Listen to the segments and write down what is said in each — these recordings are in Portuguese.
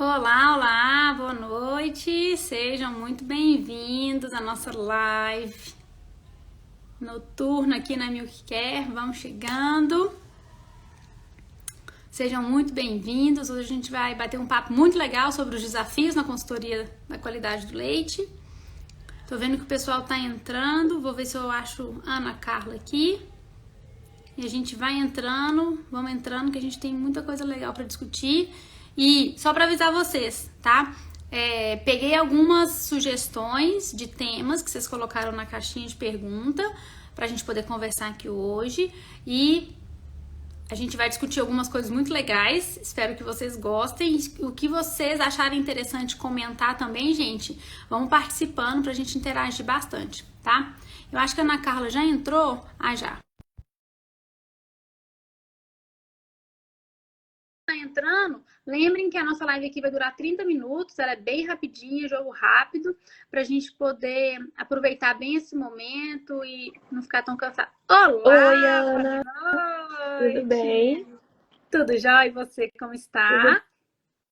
Olá, olá, boa noite. Sejam muito bem-vindos à nossa live noturna aqui na Milk Care. Vamos chegando. Sejam muito bem-vindos. Hoje a gente vai bater um papo muito legal sobre os desafios na consultoria da qualidade do leite. Tô vendo que o pessoal tá entrando. Vou ver se eu acho Ana Carla aqui. E a gente vai entrando, vamos entrando, que a gente tem muita coisa legal para discutir. E só para avisar vocês, tá? Peguei algumas sugestões de temas que vocês colocaram na caixinha de pergunta pra gente poder conversar aqui hoje. E a gente vai discutir algumas coisas muito legais. Espero que vocês gostem. O que vocês acharem interessante comentar também, gente, vamos participando pra gente interagir bastante, tá? Eu acho que a Ana Carla já entrou. Ah, já. Entrando, lembrem que a nossa live aqui vai durar 30 minutos, ela é bem rapidinha, jogo rápido, pra gente poder aproveitar bem esse momento e não ficar tão cansado. Oi, Olá, Ana, boa tudo noite! bem? Tudo jóia? E você, como Tudo está?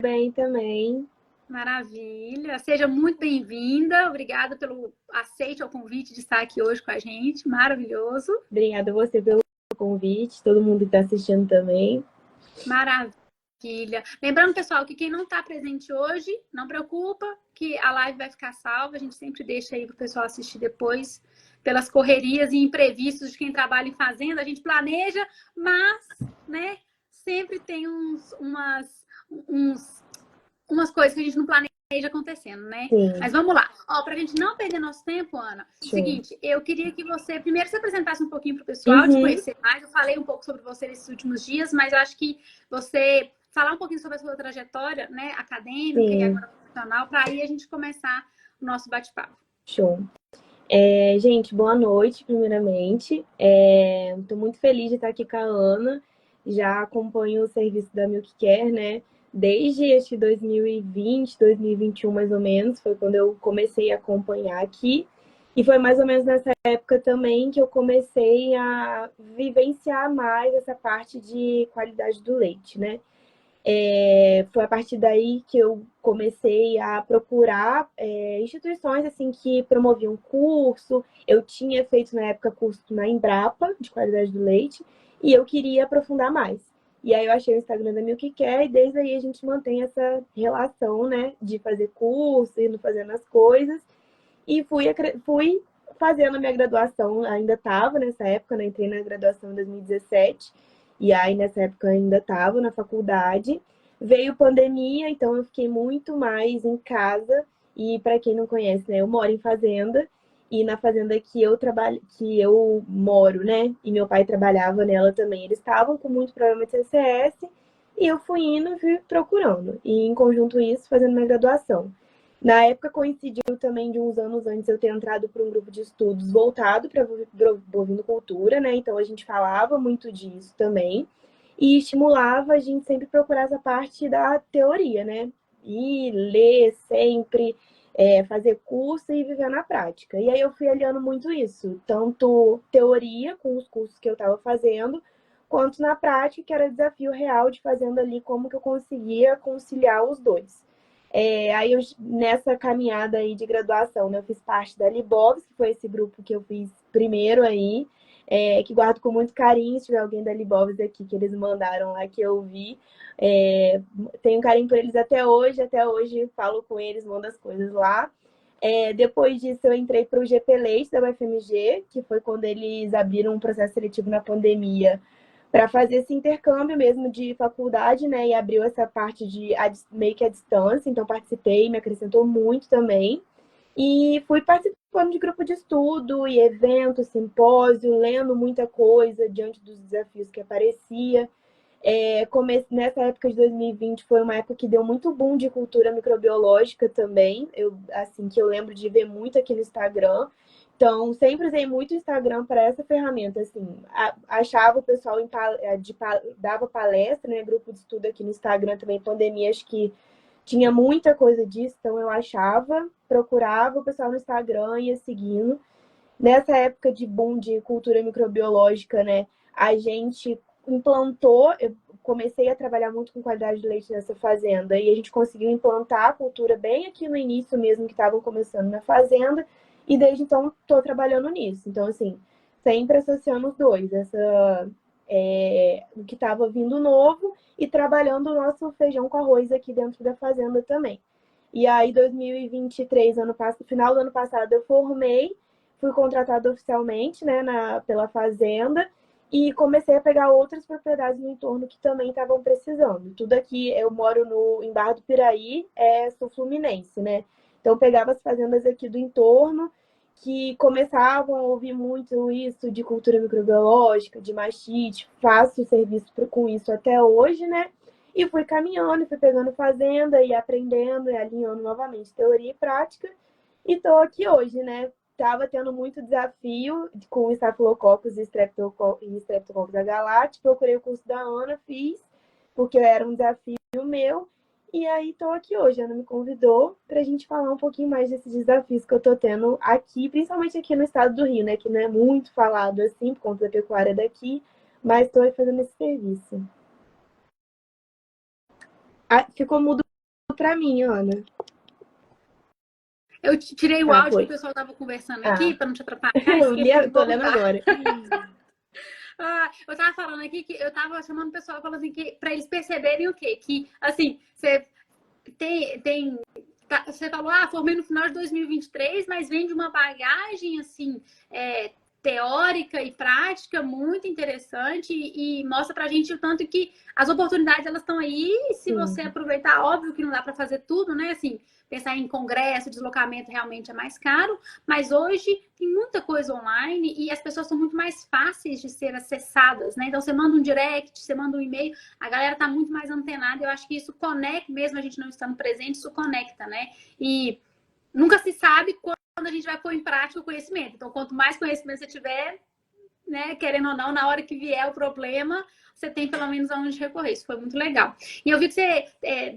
bem também. Maravilha! Seja muito bem-vinda, obrigada pelo aceite ao convite de estar aqui hoje com a gente, maravilhoso. Obrigada a você pelo convite, todo mundo que está assistindo também. Maravilha. Lembrando, pessoal, que quem não está presente hoje, não preocupa, que a live vai ficar salva. A gente sempre deixa aí para o pessoal assistir depois, pelas correrias e imprevistos de quem trabalha em fazenda. A gente planeja, mas, né, sempre tem umas coisas que a gente não planeja acontecendo, né? Sim, Mas vamos lá. Ó, pra gente não perder nosso tempo, Ana, show. seguinte, eu queria que você primeiro se apresentasse um pouquinho pro pessoal, te Uhum, conhecer mais. Eu falei um pouco sobre você nesses últimos dias, mas eu acho que você falar um pouquinho sobre a sua trajetória, né, acadêmica e sim, agora profissional, para aí a gente começar o nosso bate-papo. show. Gente, boa noite, primeiramente. Estou muito feliz de estar aqui com a Ana. Já acompanho o serviço da Milk Care, né? Desde acho que 2020, 2021 mais ou menos, foi quando eu comecei a acompanhar aqui. E foi mais ou menos nessa época também que eu comecei a vivenciar mais essa parte de qualidade do leite, né? Foi a partir daí que eu comecei a procurar instituições assim que promoviam curso. Eu tinha feito na época curso na Embrapa de qualidade do leite e eu queria aprofundar mais. E aí eu achei o Instagram da Milk Care e desde aí a gente mantém essa relação, né, de fazer curso, indo fazendo as coisas. E fui fazendo a minha graduação, ainda estava nessa época, né? Entrei na graduação em 2017, e aí nessa época ainda estava na faculdade. Veio pandemia, então eu fiquei muito mais em casa. E para quem não conhece, né, eu moro em fazenda, e na fazenda que eu trabalho, que eu moro, né, e meu pai trabalhava nela também, eles estavam com muito problema de CCS, e eu fui indo e fui procurando. E em conjunto isso, fazendo minha graduação. Na época coincidiu também de uns anos antes eu ter entrado para um grupo de estudos voltado para bovinocultura, né? Então a gente falava muito disso também e estimulava a gente sempre procurar essa parte da teoria, né? E ler sempre, fazer curso e viver na prática. E aí eu fui aliando muito isso, tanto teoria com os cursos que eu estava fazendo, quanto na prática, que era desafio real de fazendo ali como que eu conseguia conciliar os dois. Aí eu, nessa caminhada aí de graduação, né, eu fiz parte da Libovs, que foi esse grupo que eu fiz primeiro aí, que guardo com muito carinho. Se tiver alguém da Libovs aqui que eles mandaram lá que eu vi, tenho carinho por eles até hoje falo com eles, mando as coisas lá. Depois disso eu entrei para o GP Leite da UFMG, que foi quando eles abriram um processo seletivo na pandemia para fazer esse intercâmbio mesmo de faculdade, né? E abriu essa parte de meio que à distância, então participei, me acrescentou muito também. E fui participando de grupo de estudo e evento, simpósio, lendo muita coisa diante dos desafios que aparecia. Nessa época de 2020 foi uma época que deu muito boom de cultura microbiológica também. Assim, que eu lembro de ver muito aqui no Instagram. Então, sempre usei muito o Instagram para essa ferramenta, assim, achava o pessoal dava palestra, né, grupo de estudo aqui no Instagram também, pandemia, acho que tinha muita coisa disso, então eu achava, procurava o pessoal no Instagram, ia seguindo. Nessa época de boom de cultura microbiológica, né, a gente implantou, comecei a trabalhar muito com qualidade de leite nessa fazenda e a gente conseguiu implantar a cultura bem aqui no início mesmo, que estavam começando na fazenda, e desde então estou trabalhando nisso. Então, assim, sempre associando os dois, o que estava vindo novo e trabalhando o nosso feijão com arroz aqui dentro da fazenda também. E aí, 2023, final do ano passado, eu formei, fui contratada oficialmente, né, pela fazenda, e comecei a pegar outras propriedades no entorno que também estavam precisando. Tudo aqui, eu moro em Barra do Piraí, sul fluminense, né? Então, eu pegava as fazendas aqui do entorno, que começavam a ouvir muito isso de cultura microbiológica, de mastite, faço serviço com isso até hoje, né? E fui caminhando, fui pegando fazenda e aprendendo e alinhando novamente teoria e prática. E estou aqui hoje, né? Estava tendo muito desafio com estafilococcus e streptococcus agalacti. Procurei o curso da Ana, fiz, porque era um desafio meu. E aí estou aqui hoje. A Ana me convidou para a gente falar um pouquinho mais desses desafios que eu estou tendo aqui, principalmente aqui no estado do Rio, né? Que não é muito falado assim, por conta da pecuária daqui, mas estou fazendo esse serviço. Ficou mudo para mim, Ana. Eu tirei o áudio que o pessoal estava conversando aqui, para não te atrapalhar. Eu tô lendo agora. Eu tava falando aqui que eu tava chamando o pessoal falando assim, que para eles perceberem o quê? Que, assim, você você falou, formei no final de 2023, mas vem de uma bagagem, assim, teórica e prática muito interessante e mostra pra gente o tanto que as oportunidades, elas estão aí, e se você aproveitar, óbvio que não dá para fazer tudo, né, assim, pensar em congresso, deslocamento realmente é mais caro, mas hoje tem muita coisa online e as pessoas são muito mais fáceis de ser acessadas, né? Então você manda um direct, você manda um e-mail, a galera tá muito mais antenada, eu acho que isso conecta, mesmo a gente não estando presente, isso conecta, né? E nunca se sabe quando a gente vai pôr em prática o conhecimento. Então, quanto mais conhecimento você tiver, né, querendo ou não, na hora que vier o problema, você tem pelo menos aonde recorrer. Isso foi muito legal. E eu vi que você,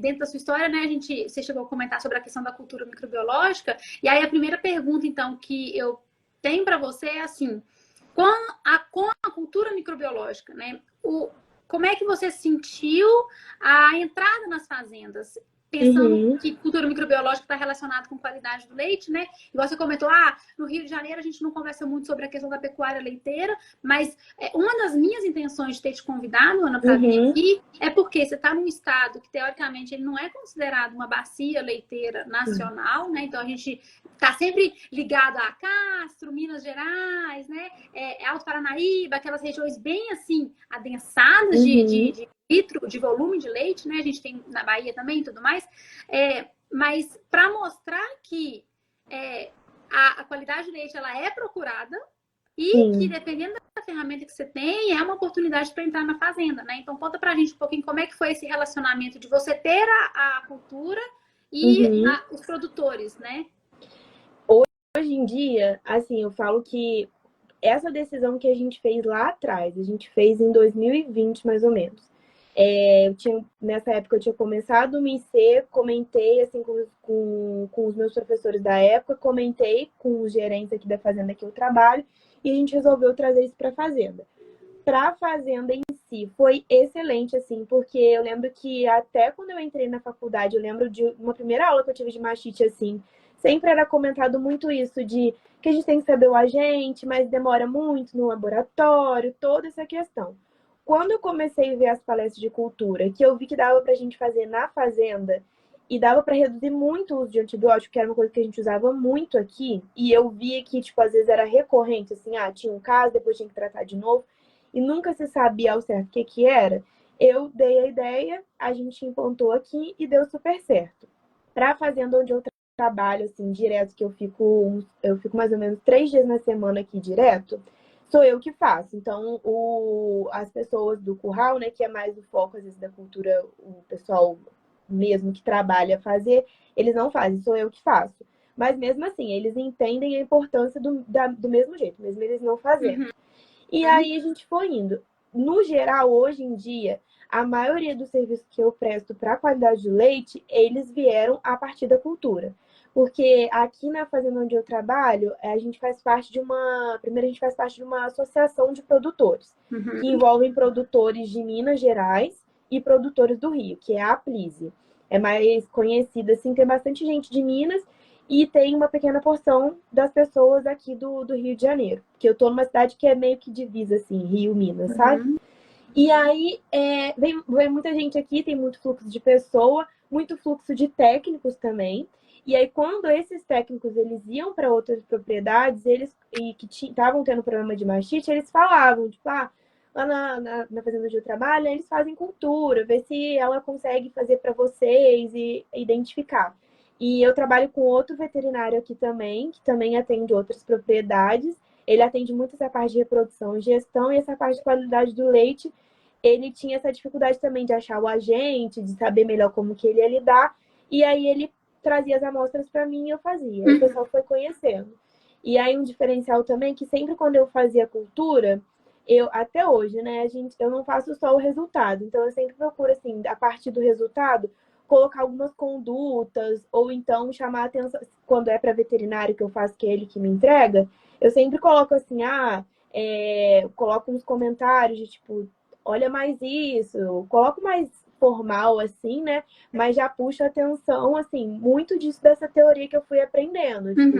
dentro da sua história, né, você chegou a comentar sobre a questão da cultura microbiológica. E aí a primeira pergunta, então, que eu tenho para você é assim, com a cultura microbiológica, né, como é que você sentiu a entrada nas fazendas? Pensando que cultura microbiológica está relacionada com qualidade do leite, né? Igual você comentou, no Rio de Janeiro a gente não conversa muito sobre a questão da pecuária leiteira, mas uma das minhas intenções de ter te convidado, Ana, para vir aqui, é porque você está num estado que, teoricamente, ele não é considerado uma bacia leiteira nacional, né? Então a gente está sempre ligado a Castro, Minas Gerais, né? Alto Paranaíba, aquelas regiões bem, assim, adensadas de litro de volume de leite, né? A gente tem na Bahia também e tudo mais. Mas para mostrar que a qualidade do leite ela é procurada e que, dependendo da ferramenta que você tem, é uma oportunidade para entrar na fazenda, né? Então, conta pra gente um pouquinho como é que foi esse relacionamento de você ter a cultura e os produtores, né? Hoje em dia, assim, eu falo que essa decisão que a gente fez lá atrás, a gente fez em 2020, mais ou menos. Nessa época eu tinha começado o MIC, comentei assim, com os meus professores da época, comentei com os gerentes aqui da fazenda que eu trabalho, e a gente resolveu trazer isso para a fazenda. Para a fazenda em si, foi excelente, assim, porque eu lembro que até quando eu entrei na faculdade, eu lembro de uma primeira aula que eu tive de mastite, assim, sempre era comentado muito isso, de que a gente tem que saber o agente, mas demora muito no laboratório, toda essa questão. Quando eu comecei a ver as palestras de cultura, que eu vi que dava para a gente fazer na fazenda e dava para reduzir muito o uso de antibiótico, que era uma coisa que a gente usava muito aqui, e eu via que, tipo, às vezes era recorrente, assim, tinha um caso, depois tinha que tratar de novo, e nunca se sabia ao certo o que era, eu dei a ideia, a gente implantou aqui e deu super certo. Para a fazenda onde eu trabalho, assim, direto, que eu fico mais ou menos 3 dias na semana aqui direto, sou eu que faço. Então, as pessoas do curral, né, que é mais o foco, às vezes, da cultura, o pessoal mesmo que trabalha a fazer, eles não fazem, sou eu que faço. Mas mesmo assim, eles entendem a importância do mesmo jeito, mesmo eles não fazendo. E aí a gente foi indo. No geral, hoje em dia, a maioria dos serviços que eu presto para a qualidade do leite, eles vieram a partir da cultura. Porque aqui na fazenda onde eu trabalho, a gente faz parte de uma associação de produtores, que envolvem produtores de Minas Gerais e Produtores do Rio, que é a Aplise. É mais conhecida, assim, tem bastante gente de Minas e tem uma pequena porção das pessoas aqui do Rio de Janeiro. Porque eu tô numa cidade que é meio que divisa, assim, Rio-Minas, sabe? Uhum. E aí, vem muita gente aqui, tem muito fluxo de pessoa, muito fluxo de técnicos também. E aí, quando esses técnicos eles iam para outras propriedades, eles e que estavam tendo problema de mastite, eles falavam, tipo, lá na fazenda onde eu trabalho, eles fazem cultura, ver se ela consegue fazer para vocês e identificar. E eu trabalho com outro veterinário aqui também, que também atende outras propriedades. Ele atende muito essa parte de reprodução e gestão, e essa parte de qualidade do leite. Ele tinha essa dificuldade também de achar o agente, de saber melhor como que ele ia lidar. E aí ele trazia as amostras para mim e eu fazia. Aí o pessoal foi conhecendo. E aí um diferencial também que sempre quando eu fazia cultura, até hoje, né, eu não faço só o resultado. Então eu sempre procuro assim, a partir do resultado, colocar algumas condutas ou então chamar a atenção quando é para veterinário que eu faço, que é ele que me entrega, eu sempre coloco assim, coloco uns comentários de tipo, olha mais isso, coloco mais formal assim, né? Mas já puxa atenção, assim, muito disso dessa teoria que eu fui aprendendo. Tipo,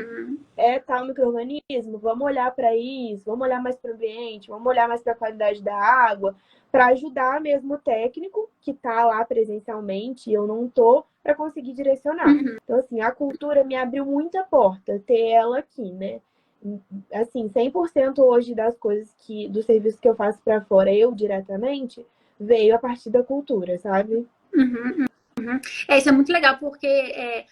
tal micro-organismo, vamos olhar para isso, vamos olhar mais para o ambiente, vamos olhar mais para a qualidade da água, para ajudar mesmo o técnico que está lá presencialmente e eu não tô, para conseguir direcionar. Então, assim, a cultura me abriu muita porta, ter ela aqui, né? Assim, 100% hoje das coisas do serviço que eu faço para fora, eu diretamente, veio a partir da cultura, sabe? Isso é muito legal, porque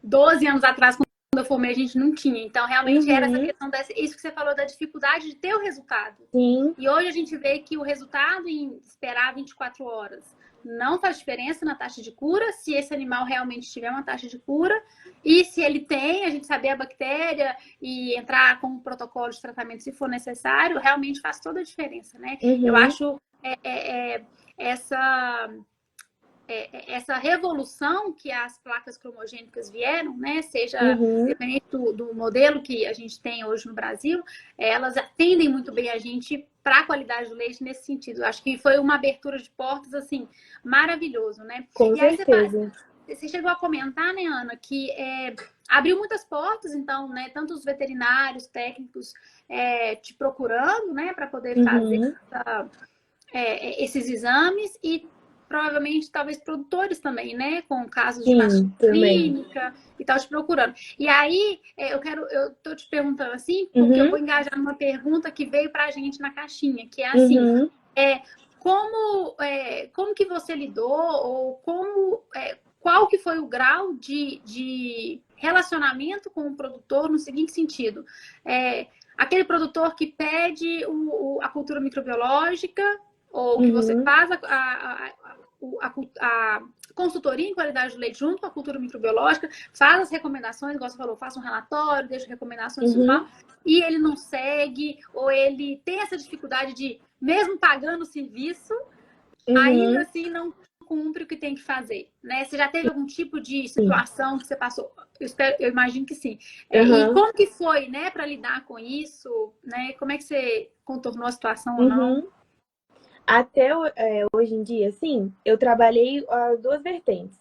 12 anos atrás, quando eu formei, a gente não tinha. Então, realmente era essa questão isso que você falou, da dificuldade de ter o resultado. Sim. E hoje a gente vê que o resultado em esperar 24 horas não faz diferença na taxa de cura, se esse animal realmente tiver uma taxa de cura. E se ele tem, a gente saber a bactéria e entrar com um protocolo de tratamento se for necessário, realmente faz toda a diferença, né? Eu acho essa revolução que as placas cromogênicas vieram, né? Seja dependente do modelo que a gente tem hoje no Brasil, elas atendem muito bem a gente para a qualidade do leite nesse sentido. Eu acho que foi uma abertura de portas, assim, maravilhoso, né? Com e aí certeza. Você chegou a comentar, né, Ana, que abriu muitas portas, então, né, tanto os veterinários, técnicos te procurando, né, para poder fazer esses exames e provavelmente, talvez, produtores também, né? Com casos de mastite clínica e tal, te procurando. E aí, eu tô te perguntando assim, porque eu vou engajar numa pergunta que veio pra gente na caixinha, que é assim, como que você lidou, ou qual que foi o grau de relacionamento com o produtor no seguinte sentido? Aquele produtor que pede a cultura microbiológica, ou que você faz a consultoria em qualidade do leite junto com a cultura microbiológica, faz as recomendações, igual você falou, faça um relatório, deixa recomendações e tal, e ele não segue, ou ele tem essa dificuldade de, mesmo pagando o serviço, ainda assim não cumpre o que tem que fazer, né? Você já teve algum tipo de situação que você passou? Eu imagino que sim. E como que foi, né, para lidar com isso, né? Como é que você contornou a situação ou não? Até hoje em dia, sim, eu trabalhei as duas vertentes.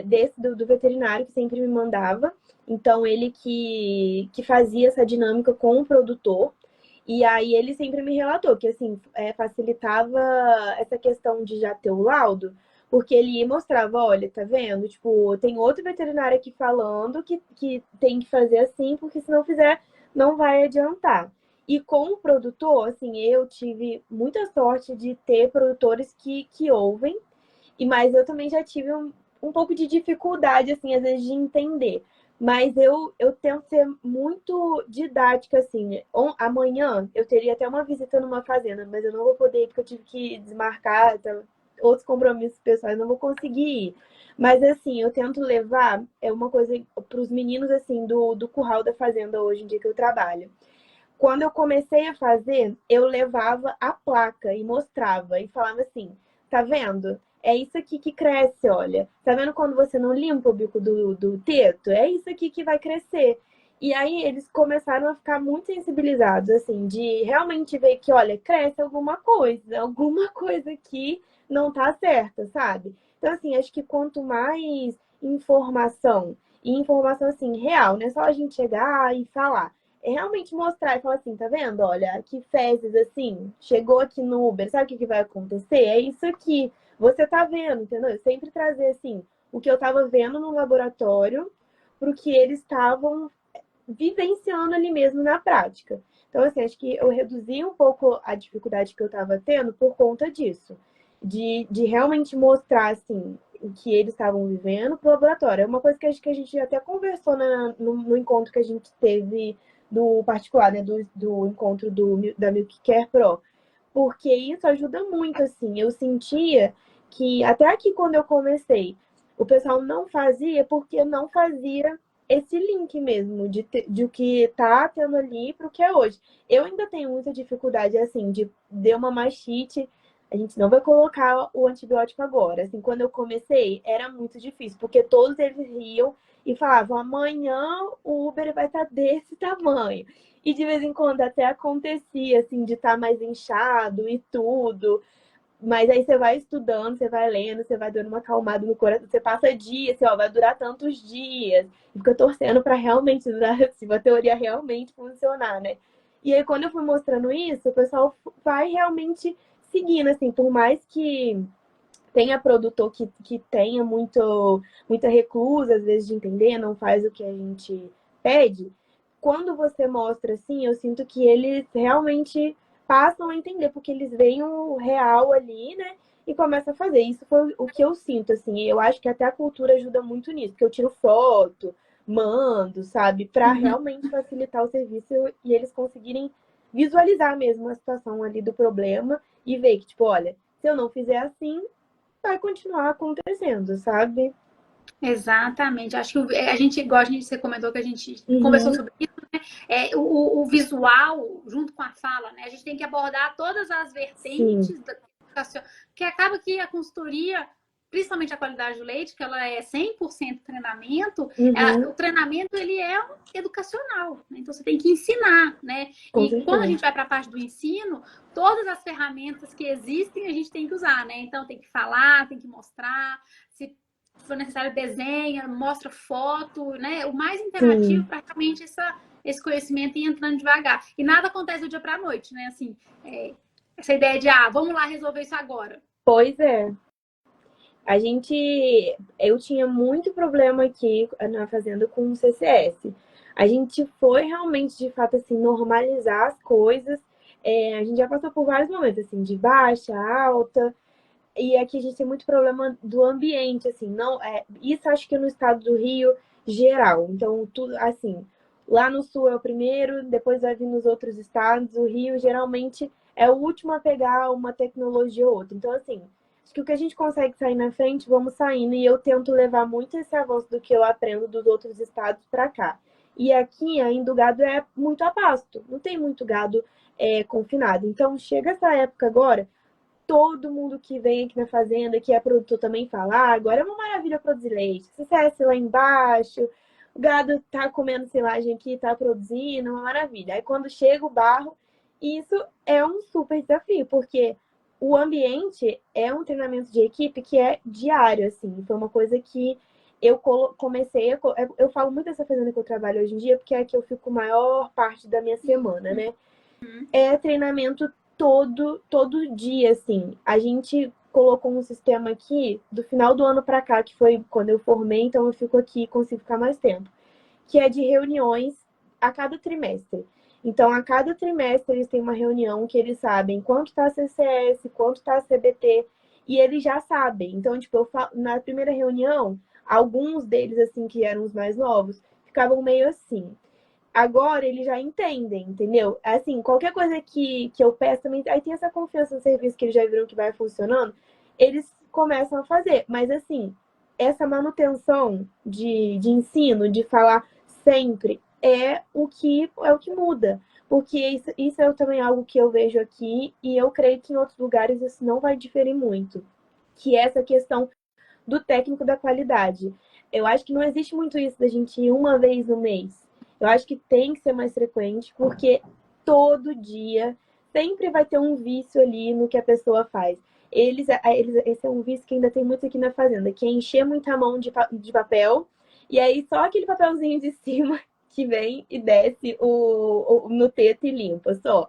Desse do veterinário, que sempre me mandava. Então, ele que fazia essa dinâmica com o produtor. E aí, ele sempre me relatou que, assim, facilitava essa questão de já ter o laudo. Porque ele mostrava, olha, tá vendo? Tipo, tem outro veterinário aqui falando que tem que fazer assim, porque se não fizer, não vai adiantar. E com o produtor, assim, eu tive muita sorte de ter produtores que ouvem, mas eu também já tive um pouco de dificuldade, assim, às vezes, de entender. Mas eu tento ser muito didática, assim. Amanhã eu teria até uma visita numa fazenda, mas eu não vou poder ir porque eu tive que desmarcar outros compromissos pessoais, não vou conseguir ir. Mas, assim, eu tento levar uma coisa para os meninos, assim, do curral da fazenda hoje em dia que eu trabalho. Quando eu comecei a fazer, eu levava a placa e mostrava e falava assim, tá vendo? É isso aqui que cresce, olha. Tá vendo quando você não limpa o bico do teto? É isso aqui que vai crescer. E aí eles começaram a ficar muito sensibilizados, assim, de realmente ver que, olha, cresce alguma coisa aqui não tá certa, sabe? Então, assim, acho que quanto mais informação, e informação, assim, real, não é só a gente chegar e falar. É realmente mostrar e falar assim, tá vendo? Olha, que fezes, assim, chegou aqui no Uber, sabe o que vai acontecer? É isso aqui. Você tá vendo, entendeu? Eu sempre trazer, assim, o que eu tava vendo no laboratório pro que eles estavam vivenciando ali mesmo na prática. Então, assim, acho que eu reduzi um pouco a dificuldade que eu estava tendo por conta disso. De realmente mostrar, assim, o que eles estavam vivendo para o laboratório. É uma coisa que acho que a gente até conversou no encontro que a gente teve do particular, né? Do encontro da Milk Care Pro. Porque isso ajuda muito, assim. Eu sentia que, até aqui quando eu comecei, o pessoal não fazia porque não fazia esse link mesmo de o que tá tendo ali para o que é hoje. Eu ainda tenho muita dificuldade, assim, de deu uma mastite, a gente não vai colocar o antibiótico agora. Assim, quando eu comecei, era muito difícil, porque todos eles riam e falavam, amanhã o Uber vai estar desse tamanho. E de vez em quando até acontecia, assim, de estar mais inchado e tudo. Mas aí você vai estudando, você vai lendo, você vai dando uma acalmada no coração, você passa dias, assim, ó, vai durar tantos dias. E fica torcendo para realmente durar, assim, a teoria realmente funcionar, né? E aí, quando eu fui mostrando isso, o pessoal vai realmente seguindo, assim, por mais que tenha produtor que tenha muita reclusa, às vezes, de entender, não faz o que a gente pede, quando você mostra assim, eu sinto que eles realmente passam a entender, porque eles veem o real ali, né? E começam a fazer. Isso foi o que eu sinto, assim. Eu acho que até a cultura ajuda muito nisso, porque eu tiro foto, mando, sabe? Para Uhum. realmente facilitar o serviço e eles conseguirem visualizar mesmo a situação ali do problema e ver que, tipo, olha, se eu não fizer assim, vai continuar acontecendo, sabe? Exatamente. Acho que a gente, igual você comentou que a gente conversou Uhum. sobre isso, né? O visual junto com a fala, né? A gente tem que abordar todas as Sim. vertentes da educação, que acaba que a consultoria, principalmente a qualidade do leite, que ela é 100% treinamento, Uhum. o treinamento ele é educacional, né? Então você tem que ensinar, né? Com E quando a certeza. gente vai para a parte do ensino, todas as ferramentas que existem a gente tem que usar, né? Então tem que falar, tem que mostrar, se for necessário, desenha, mostra foto, né? O mais interativo Sim. para realmente esse conhecimento ir entrando devagar. E nada acontece do dia para a noite, né? Assim, essa ideia de, vamos lá resolver isso agora. Pois é. A gente. Eu tinha muito problema aqui na fazenda com o CCS. A gente foi realmente, de fato, assim, normalizar as coisas. A gente já passou por vários momentos, assim, de baixa, alta. E aqui a gente tem muito problema do ambiente, assim, não isso acho que no estado do Rio geral. Então, tudo assim, lá no sul é o primeiro, depois vai vir nos outros estados. O Rio geralmente é o último a pegar uma tecnologia ou outra. Então, assim, acho que o que a gente consegue sair na frente, vamos saindo. E eu tento levar muito esse avanço do que eu aprendo dos outros estados para cá. E aqui ainda o gado é muito a pasto, não tem muito gado confinado. Então, chega essa época agora, todo mundo que vem aqui na fazenda, que é produtor, também fala, agora é uma maravilha produzir leite. Sucesso lá embaixo, o gado tá comendo silagem aqui, tá produzindo, uma maravilha. Aí quando chega o barro, isso é um super desafio, porque o ambiente é um treinamento de equipe que é diário, assim. Foi uma coisa que eu comecei, eu falo muito dessa fazenda que eu trabalho hoje em dia, porque é que eu fico maior parte da minha semana, né? É treinamento todo dia, assim. A gente colocou um sistema aqui do final do ano para cá, que foi quando eu formei, então eu fico aqui e consigo ficar mais tempo, que é de reuniões a cada trimestre. Então, a cada trimestre eles têm uma reunião que eles sabem quanto está a CCS, quanto está a CBT, e eles já sabem. Então, tipo, na primeira reunião, alguns deles, assim, que eram os mais novos, ficavam meio assim. Agora eles já entendem, entendeu? Assim, qualquer coisa que eu peço também, aí tem essa confiança no serviço que eles já viram que vai funcionando, eles começam a fazer. Mas assim, essa manutenção de ensino, de falar sempre, é o que muda. Porque isso é também algo que eu vejo aqui e eu creio que em outros lugares isso não vai diferir muito. Que é essa questão do técnico da qualidade. Eu acho que não existe muito isso da gente ir uma vez no mês. Eu acho que tem que ser mais frequente, porque todo dia sempre vai ter um vício ali no que a pessoa faz. esse é um vício que ainda tem muito aqui na fazenda, que é encher muita mão de papel, e aí só aquele papelzinho de cima que vem e desce no teto e limpa, só.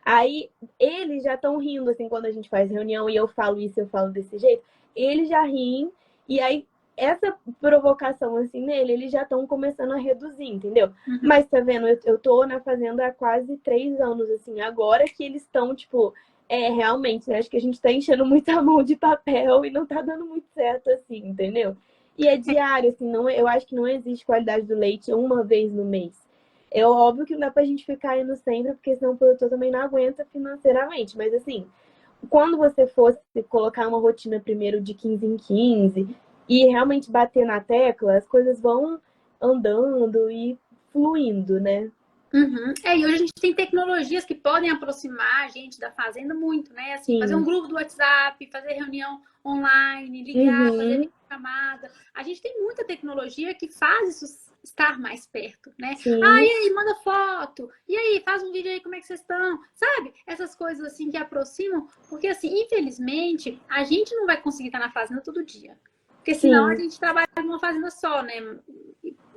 Aí eles já estão rindo, assim, quando a gente faz reunião e eu falo isso, eu falo desse jeito, eles já riem, e aí essa provocação, assim, nele, eles já estão começando a reduzir, entendeu? Uhum. Mas tá vendo, eu tô na fazenda há quase 3 anos, assim, agora que eles estão, tipo, realmente, né? Acho que a gente tá enchendo muita mão de papel e não tá dando muito certo, assim, entendeu? E é diário, assim, não, eu acho que não existe qualidade do leite uma vez no mês. É óbvio que não dá pra gente ficar indo sempre, porque senão o produtor também não aguenta financeiramente. Mas assim, quando você fosse colocar uma rotina primeiro de 15 em 15 e realmente bater na tecla, as coisas vão andando e fluindo, né? Uhum. E hoje a gente tem tecnologias que podem aproximar a gente da fazenda muito, né? Assim, fazer um Sim. grupo do WhatsApp, fazer reunião online, ligar, fazer Uhum. chamada. A gente tem muita tecnologia que faz isso estar mais perto, né? Ah, e Sim. aí, manda foto. E aí, faz um vídeo aí, como é que vocês estão? Sabe? Essas coisas assim que aproximam, porque assim, infelizmente, a gente não vai conseguir estar na fazenda todo dia. Porque senão a Sim. gente trabalha numa fazenda só, né?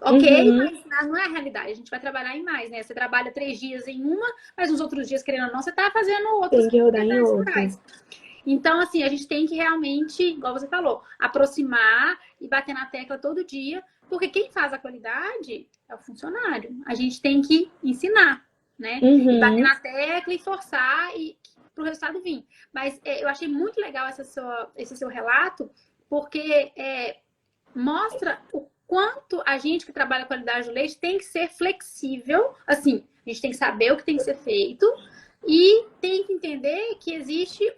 Ok, Uhum. mas não é a realidade. A gente vai trabalhar em mais, né? Você trabalha 3 dias em uma, mas nos outros dias, querendo ou não, você está fazendo outras Tem que rodar em atividades outra. rurais. Então, assim, a gente tem que realmente, igual você falou, aproximar e bater na tecla todo dia, porque quem faz a qualidade é o funcionário. A gente tem que ensinar, né? E bater Uhum. na tecla e forçar e para o resultado vir. Mas eu achei muito legal esse seu relato, porque mostra o quanto a gente que trabalha a qualidade do leite tem que ser flexível. Assim, a gente tem que saber o que tem que ser feito e tem que entender que existe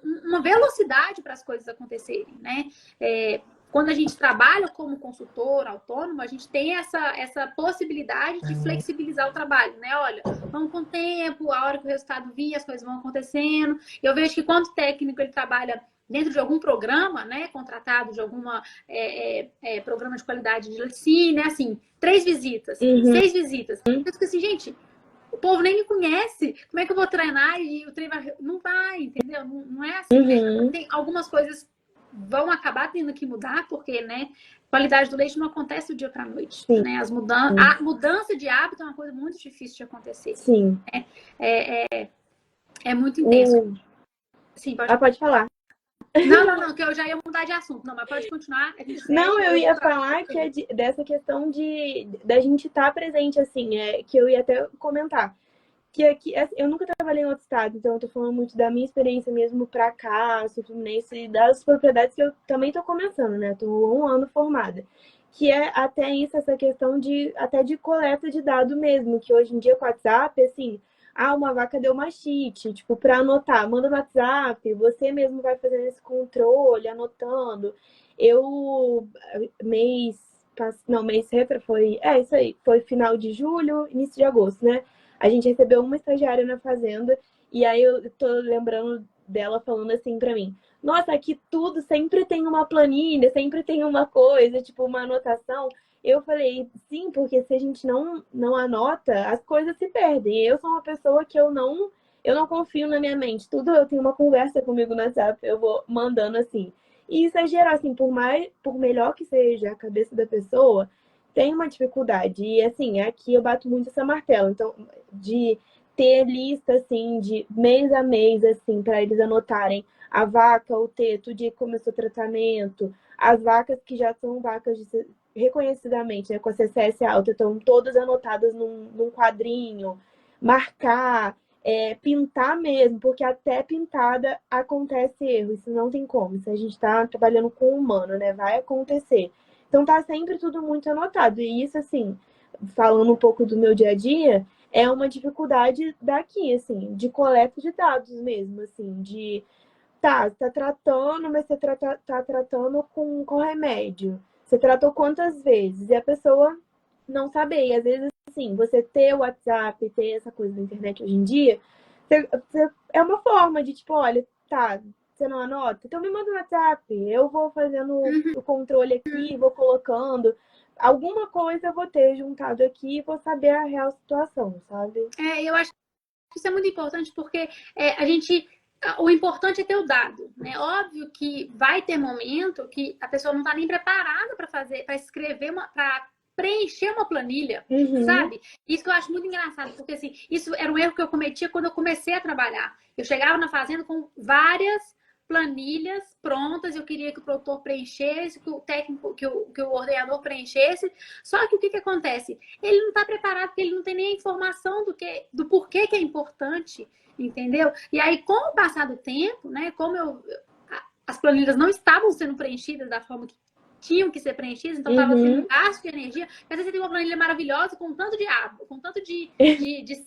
uma velocidade para as coisas acontecerem, né? Quando a gente trabalha como consultor autônomo, a gente tem essa possibilidade de flexibilizar o trabalho, né? Olha, vamos com o tempo, a hora que o resultado vir, as coisas vão acontecendo. Eu vejo que quando o técnico ele trabalha dentro de algum programa, né, contratado de alguma programa de qualidade de laticínio, né, assim, 3 visitas, Uhum. 6 visitas. Eu fico assim, gente, o povo nem me conhece, como é que eu vou treinar e o treino vai... Não vai, entendeu? Não é assim, né? Uhum. Tem algumas coisas vão acabar tendo que mudar, porque, né, qualidade do leite não acontece do dia para a noite, Sim. né? A mudança de hábito é uma coisa muito difícil de acontecer. Sim. É muito intenso. Sim, Pode falar. não, que eu já ia mudar de assunto. Não, mas pode continuar, a gente Não, segue. eu ia falar que dessa questão de da gente estar presente, assim, que eu ia até comentar. Que aqui, assim, eu nunca trabalhei em outro estado, então eu tô falando muito da minha experiência mesmo pra cá, Sul Fluminense, e das propriedades que eu também tô começando, né? Tô 1 ano formada. Que é até isso, essa questão até de coleta de dado mesmo, que hoje em dia com o WhatsApp, assim, uma vaca deu mastite, tipo, para anotar, manda no WhatsApp, você mesmo vai fazendo esse controle, anotando. Eu, mês, não, mês retro foi, isso aí, foi final de julho, início de agosto, né? A gente recebeu uma estagiária na fazenda, e aí eu tô lembrando dela falando assim para mim: nossa, aqui tudo sempre tem uma planilha, sempre tem uma coisa, tipo uma anotação. Eu falei, sim, porque se a gente não anota, as coisas se perdem. Eu sou uma pessoa que eu não confio na minha mente. Tudo eu tenho uma conversa comigo no WhatsApp, eu vou mandando assim. E isso é geral, assim, por melhor que seja a cabeça da pessoa, tem uma dificuldade. E assim, aqui eu bato muito essa martelo. Então, de ter lista assim, de mês a mês, assim, para eles anotarem a vaca, o teto, o dia que começou o tratamento, as vacas que já são vacas reconhecidamente, né, com a CCS alta, estão todas anotadas num quadrinho, marcar, pintar mesmo, porque até pintada acontece erro, isso não tem como, se a gente está trabalhando com o humano, né, vai acontecer. Então tá sempre tudo muito anotado, e isso, assim, falando um pouco do meu dia a dia, é uma dificuldade daqui, assim, de coleta de dados mesmo, assim, tá tratando, mas você tá tratando com remédio. Você tratou quantas vezes? E a pessoa não saber. E às vezes, assim, você ter o WhatsApp, ter essa coisa da internet hoje em dia, é uma forma de, tipo, olha, tá, você não anota? Então me manda no WhatsApp. Eu vou fazendo o controle aqui, vou colocando. Alguma coisa eu vou ter juntado aqui e vou saber a real situação, sabe? Eu acho que isso é muito importante porque a gente o importante é ter o dado, né? Óbvio que vai ter momento que a pessoa não está nem preparada para fazer, para escrever para preencher uma planilha, sabe? Isso que eu acho muito engraçado, porque assim, isso era um erro que eu cometia quando eu comecei a trabalhar. Eu chegava na fazenda com várias planilhas prontas, eu queria que o produtor preenchesse, que o técnico, que o ordenador preenchesse. Só que o que acontece? Ele não está preparado, porque ele não tem nem a informação do porquê que é importante, entendeu? E aí, com o passar do tempo, né, as planilhas não estavam sendo preenchidas da forma que tinham que ser preenchidas, então estava sendo um gasto de energia. Às vezes você tem uma planilha maravilhosa com tanto de aba, com tanto de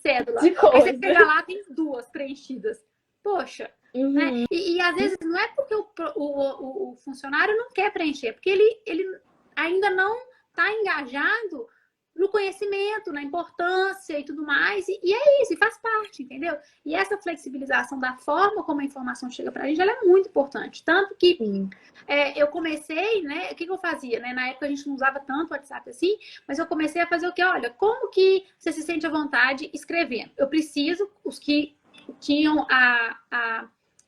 cédula. De Aí você chega lá, tem 2 preenchidas. Poxa, né? E às vezes não é porque o funcionário não quer preencher, é porque ele ainda não está engajado no conhecimento, na importância e tudo mais. E é isso, e faz parte, entendeu? E essa flexibilização da forma como a informação chega para a gente, ela é muito importante. Tanto que eu comecei, né? O que eu fazia, né? Na época a gente não usava tanto o WhatsApp assim, mas eu comecei a fazer o quê? Olha, como que você se sente à vontade escrevendo? Eu preciso, os que tinham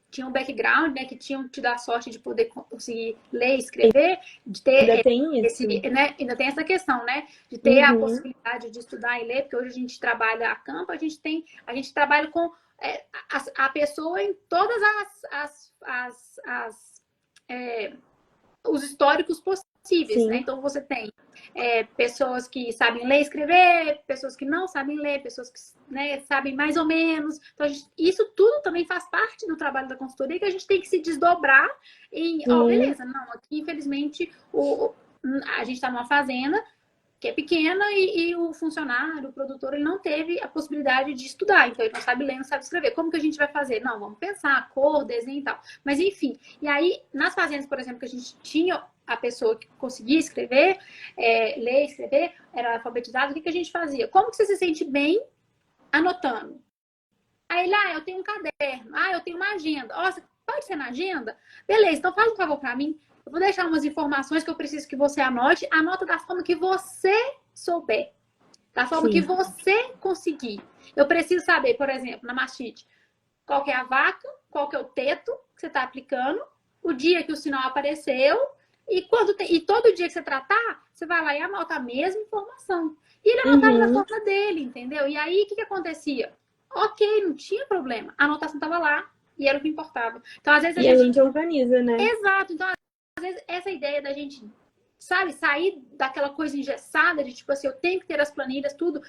tinham um background, né, que tinham tido a sorte de poder conseguir ler e escrever, de ter Ainda tem isso. né, ainda tem essa questão, né, de ter a possibilidade de estudar e ler, porque hoje a gente trabalha a campo, a gente trabalha com a pessoa em todas os históricos possíveis, né? Então você tem pessoas que sabem ler e escrever, pessoas que não sabem ler, pessoas que, né, sabem mais ou menos. Então, isso tudo também faz parte do trabalho da consultoria, que a gente tem que se desdobrar em, beleza, não, aqui infelizmente a gente está numa fazenda que é pequena e o funcionário, o produtor, ele não teve a possibilidade de estudar, então ele não sabe ler, não sabe escrever. Como que a gente vai fazer? Não, vamos pensar, cor, desenho e tal. Mas enfim, e aí nas fazendas, por exemplo, que a gente tinha a pessoa que conseguia escrever, ler, escrever, era alfabetizado, o que a gente fazia? Como que você se sente bem anotando? Aí ele, eu tenho um caderno, eu tenho uma agenda. Você pode ser na agenda? Beleza, então faz um favor para mim. Eu vou deixar umas informações que eu preciso que você anote. Anota da forma que você souber. Da forma que você conseguir. Eu preciso saber, por exemplo, na mastite, qual que é a vaca, qual que é o teto que você está aplicando, o dia que o sinal apareceu, e todo dia que você tratar, você vai lá e anota a mesma informação. E ele anotava da forma dele, entendeu? E aí, o que acontecia? Ok, não tinha problema. A anotação estava lá e era o que importava. Então, às vezes a gente organiza, né? Exato. Então, às vezes, essa ideia da gente, sabe, sair daquela coisa engessada de tipo assim, eu tenho que ter as planilhas, tudo.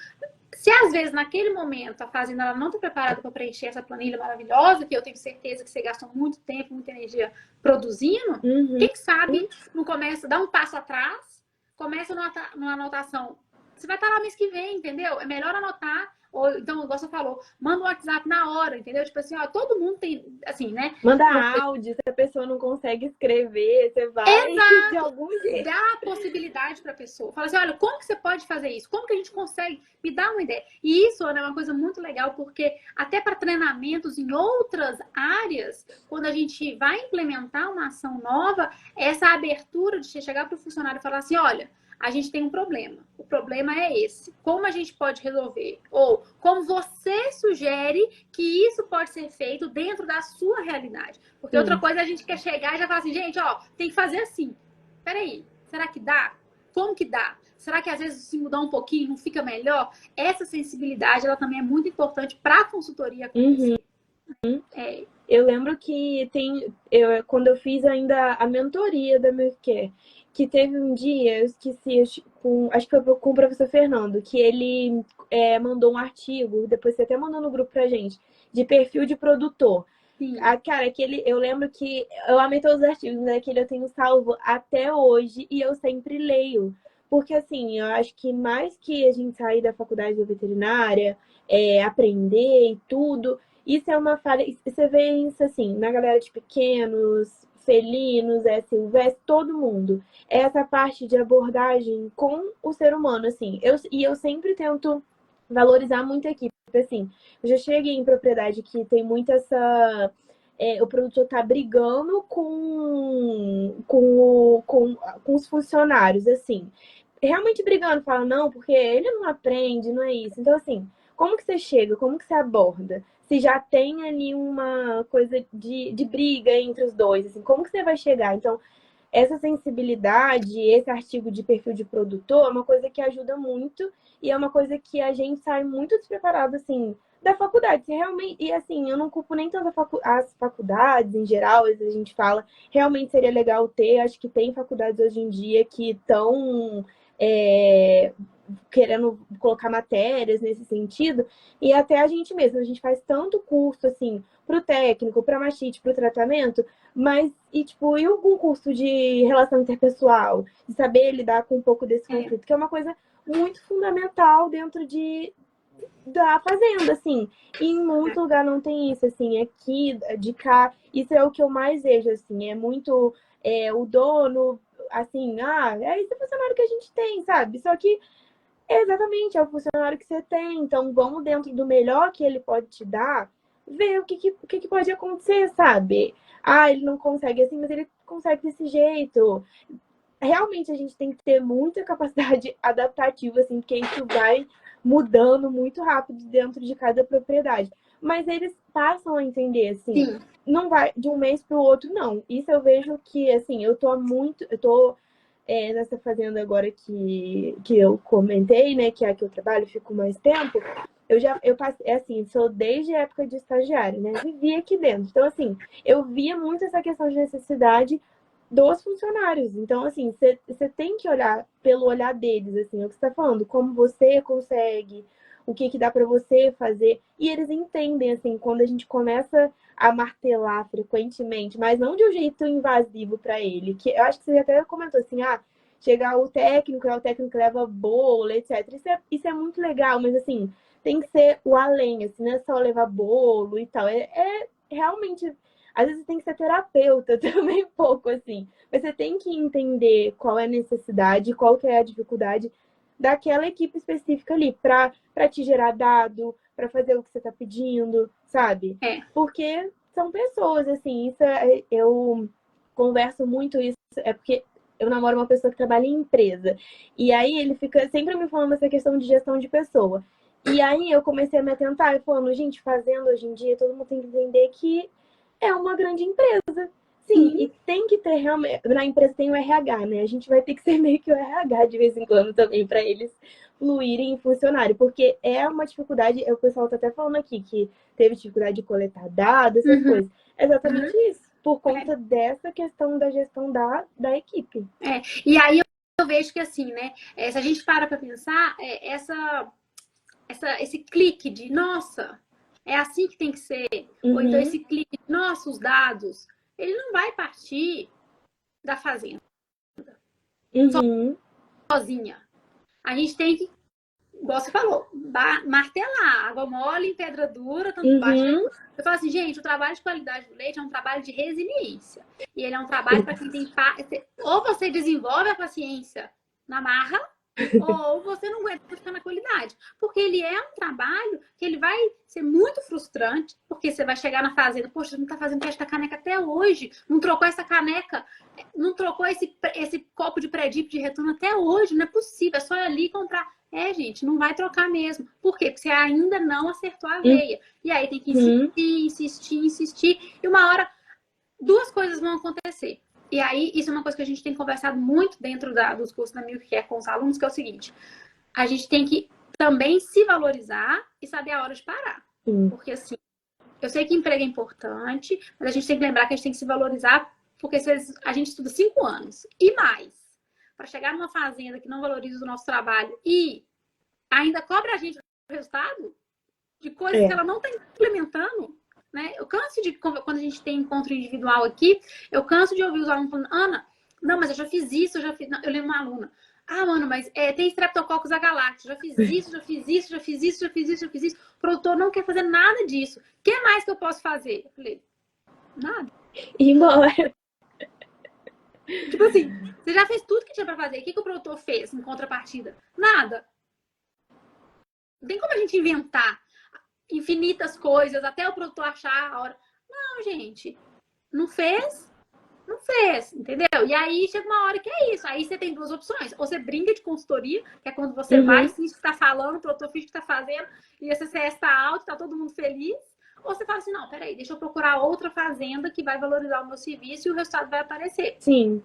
Se às vezes naquele momento a fazenda ela não está preparada para preencher essa planilha maravilhosa, que eu tenho certeza que você gastou muito tempo, muita energia produzindo, quem sabe não começa, dá um passo atrás, começa numa anotação. Você vai estar lá mês que vem, entendeu? É melhor anotar. Ou então, igual você falou, manda um WhatsApp na hora, entendeu? Tipo assim, todo mundo tem, assim, né? Manda áudio, se a pessoa não consegue escrever, você vai de algum jeito. Dá a possibilidade para a pessoa. Fala assim, olha, como que você pode fazer isso? Como que a gente consegue? Me dá uma ideia. E isso, Ana, é uma coisa muito legal, porque até para treinamentos em outras áreas, quando a gente vai implementar uma ação nova, essa abertura de chegar para o funcionário e falar assim, olha, a gente tem um problema. O problema é esse. Como a gente pode resolver? Ou como você sugere que isso pode ser feito dentro da sua realidade? Porque outra coisa a gente quer chegar e já falar assim, gente, tem que fazer assim. Peraí, será que dá? Como que dá? Será que às vezes se mudar um pouquinho não fica melhor? Essa sensibilidade, ela também é muito importante para a consultoria acontecer. Eu lembro que quando eu fiz ainda a mentoria da Milcare, que teve um dia, eu esqueci, acho que foi com o professor Fernando, que ele mandou um artigo, depois você até mandou no grupo pra gente, de perfil de produtor. Cara, eu lembro que eu amei todos os artigos, né? Que eu tenho salvo até hoje e eu sempre leio. Porque, assim, eu acho que mais que a gente sair da faculdade de veterinária, aprender e tudo, isso é uma falha. Você vê isso, assim, na galera de pequenos, felinos, silvestre, todo mundo. Essa parte de abordagem com o ser humano, assim. Eu sempre tento valorizar muito a equipe. Assim, eu já cheguei em propriedade que tem muito essa... o produtor tá brigando com os funcionários, assim. Realmente brigando, fala, não, porque ele não aprende, não é isso. Então, assim, como que você chega? Como que você aborda? se já tem ali uma coisa de briga entre os dois, assim, como que você vai chegar? Então, essa sensibilidade, esse artigo de perfil de produtor é uma coisa que ajuda muito e é uma coisa que a gente sai muito despreparado, assim, da faculdade. Se realmente, e assim, eu não culpo nem tanto as faculdades em geral, às vezes a gente fala, realmente seria legal ter, acho que tem faculdades hoje em dia que estão querendo colocar matérias nesse sentido, e até a gente mesmo, a gente faz tanto curso, assim, para o técnico, para machite, para o tratamento, mas, tipo, e algum curso de relação interpessoal, de saber lidar com um pouco desse conflito, que é uma coisa muito fundamental dentro da fazenda, assim. E em muito lugar não tem isso, assim, aqui, de cá, isso é o que eu mais vejo, assim, é muito o dono, assim, é esse funcionário que a gente tem, sabe? Só que exatamente, é o funcionário que você tem. Então, vamos dentro do melhor que ele pode te dar, ver o que pode acontecer, sabe? Ele não consegue assim, mas ele consegue desse jeito. Realmente, a gente tem que ter muita capacidade adaptativa, assim, porque isso vai mudando muito rápido dentro de cada propriedade. Mas eles passam a entender, assim, Sim. não vai de um mês para o outro, não. Isso eu vejo que, assim, eu tô nessa fazenda agora que eu comentei, né, que é a que eu trabalho, fico mais tempo, eu passei, assim, sou desde a época de estagiária, né, vivi aqui dentro. Então, assim, eu via muito essa questão de necessidade dos funcionários. Então, assim, você tem que olhar pelo olhar deles, assim, é o que você está falando, como você consegue, o que dá para você fazer. E eles entendem, assim, quando a gente começa a martelar frequentemente, mas não de um jeito invasivo para ele. Que eu acho que você até comentou assim, chegar o técnico, o técnico leva bolo, etc. Isso é muito legal, mas assim, tem que ser o além, assim, não é só levar bolo e tal. É realmente, às vezes tem que ser terapeuta também um pouco, assim. Mas você tem que entender qual é a necessidade, qual que é a dificuldade daquela equipe específica ali, para te gerar dado, para fazer o que você está pedindo, sabe? Porque são pessoas, assim, eu converso muito isso, é porque eu namoro uma pessoa que trabalha em empresa. E aí ele fica sempre me falando essa questão de gestão de pessoa. E aí eu comecei a me atentar e falando, gente, fazendo hoje em dia, todo mundo tem que entender que é uma grande empresa. Sim, e tem que ter realmente. Na empresa tem o RH, né? A gente vai ter que ser meio que o RH de vez em quando também, para eles fluírem em funcionário, porque é uma dificuldade. O pessoal tá até falando aqui que teve dificuldade de coletar dados, essas coisas. É exatamente isso, por conta dessa questão da gestão da equipe. E aí eu vejo que assim, né? Se a gente para pensar, esse clique de nossa, é assim que tem que ser, ou então esse clique de nossa, os dados, ele não vai partir da fazenda sozinha. A gente tem que, igual você falou, martelar, água mole em pedra dura, tanto bate. Eu falo assim, gente, o trabalho de qualidade do leite é um trabalho de resiliência. E ele é um trabalho para quem tem. Ou você desenvolve a paciência na marra, ou você não aguenta ficar na qualidade. Porque ele é um trabalho que ele vai ser muito frustrante, porque você vai chegar na fazenda, poxa, você não tá fazendo teste da caneca até hoje, não trocou essa caneca, não trocou esse copo de pré-dip de retorno até hoje, não é possível, é só ir ali comprar. Gente, não vai trocar mesmo. Por quê? Porque você ainda não acertou a veia. E aí tem que insistir. E uma hora, duas coisas vão acontecer. E aí, isso é uma coisa que a gente tem conversado muito dentro dos cursos da Milk Care com os alunos, que é o seguinte. A gente tem que também se valorizar e saber a hora de parar. Porque assim, eu sei que emprego é importante, mas a gente tem que lembrar que a gente tem que se valorizar, porque a gente estuda 5 anos e mais para chegar numa fazenda que não valoriza o nosso trabalho e ainda cobra a gente o resultado de coisas que ela não está implementando, né? Eu canso de, quando a gente tem encontro individual aqui, eu canso de ouvir os alunos falando, Ana, não, mas eu já fiz isso, eu lembro uma aluna, mano, mas tem Streptococcus agalactus, já fiz isso. O produtor não quer fazer nada disso. O que mais que eu posso fazer? Eu falei, nada. Embora. Tipo assim, você já fez tudo que tinha pra fazer. O que o produtor fez em contrapartida? Nada. Não tem como a gente inventar infinitas coisas até o produtor achar a hora. Não, gente. Não fez, entendeu? E aí chega uma hora que é isso. Aí você tem duas opções. Ou você brinca de consultoria, que é quando você vai, finge que tá falando, o produtor finge que tá fazendo, e a CCS tá alto, tá todo mundo feliz. ou você fala assim, não, peraí, deixa eu procurar outra fazenda que vai valorizar o meu serviço e o resultado vai aparecer. Sim.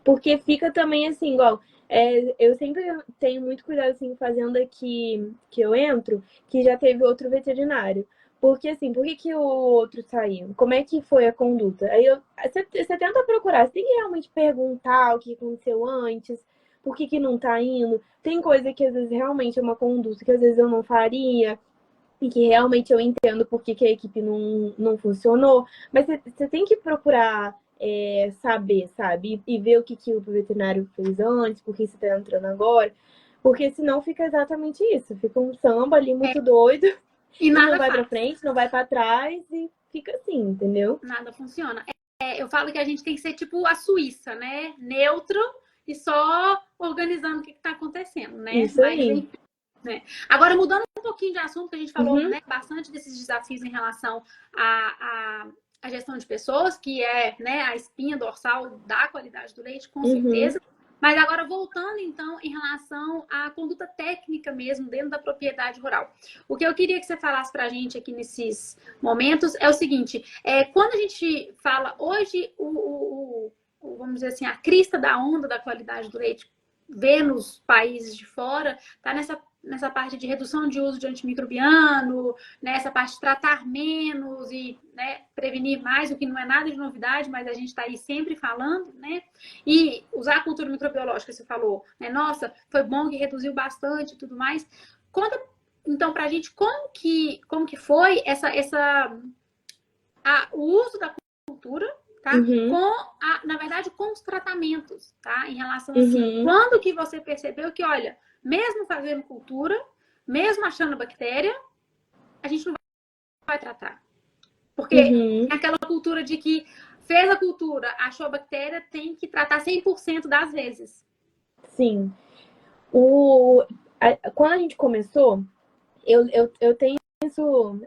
Porque fica também assim, igual, eu sempre tenho muito cuidado assim, em fazenda que eu entro, que já teve outro veterinário. Porque assim, por que o outro saiu? Como é que foi a conduta? Você tenta procurar, você tem que realmente perguntar o que aconteceu antes, por que não tá indo. Tem coisa que às vezes realmente é uma conduta que às vezes eu não faria, e que realmente eu entendo por que a equipe não funcionou, mas você tem que procurar saber, sabe? E ver o que o veterinário fez antes, por que você está entrando agora, porque senão fica exatamente isso, fica um samba ali muito doido E e não nada vai para faz. frente, não vai para trás e fica assim, entendeu? Nada funciona. Eu falo que a gente tem que ser tipo a Suíça, né? Neutro e só organizando o que está acontecendo, né? Isso Mas, aí. enfim, né? Agora, mudando um pouquinho de assunto, que a gente falou, Uhum, né, bastante desses desafios em relação à gestão de pessoas, que é, né, a espinha dorsal da qualidade do leite, com uhum, certeza. Mas agora, voltando, então, em relação à conduta técnica mesmo, dentro da propriedade rural. O que eu queria que você falasse para a gente aqui nesses momentos é o seguinte, quando a gente fala hoje, vamos dizer assim, a crista da onda da qualidade do leite, vê nos países de fora, está nessa parte de redução de uso de antimicrobiano, nessa parte de tratar menos e, né, prevenir mais, o que não é nada de novidade, mas a gente está aí sempre falando, né? E usar a cultura microbiológica, você falou, né? Nossa, foi bom que reduziu bastante e tudo mais. Conta, então, para a gente como que foi o uso da cultura, tá? uhum, Na verdade, com os tratamentos, tá? Em relação assim, uhum, quando que você percebeu que, olha, mesmo fazendo cultura, mesmo achando bactéria, a gente não vai tratar. Porque uhum. tem aquela cultura de que fez a cultura, achou a bactéria, tem que tratar 100% das vezes. Sim. Quando a gente começou, eu tenho isso.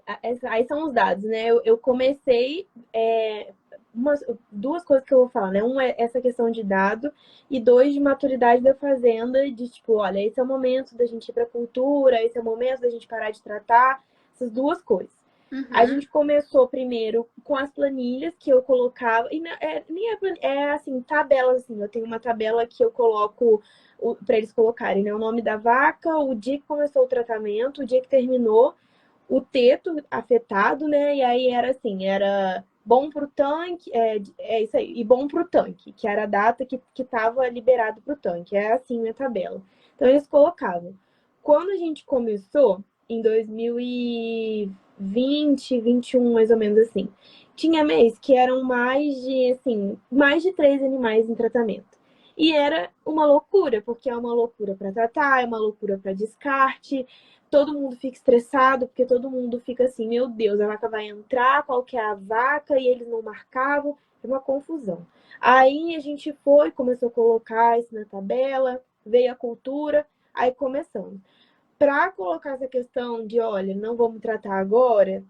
Aí são os dados, né? Eu comecei. Duas coisas que eu vou falar, né? Um é essa questão de dado, e dois, de maturidade da fazenda, de tipo, olha, esse é o momento da gente ir para a cultura, esse é o momento da gente parar de tratar, essas duas coisas. A Uhum. gente começou primeiro com as planilhas que eu colocava, e nem assim, tabelas assim, eu tenho uma tabela que eu coloco para eles colocarem, né, o nome da vaca, o dia que começou o tratamento, o dia que terminou, o teto afetado, né? E aí era assim, era bom pro tanque, é isso aí, e bom pro tanque, que era a data que estava liberado pro tanque. É assim minha tabela. Então eles colocavam. Quando a gente começou, em 2020, 21, mais ou menos assim, tinha mês que eram mais de 3 animais em tratamento. E era uma loucura, porque é uma loucura para tratar, é uma loucura para descarte, todo mundo fica estressado, porque todo mundo fica assim, meu Deus, a vaca vai entrar, qual que é a vaca? E eles não marcavam, é uma confusão. Aí a gente foi, começou a colocar isso na tabela, veio a cultura, aí começamos. Para colocar essa questão de, olha, não vamos tratar agora,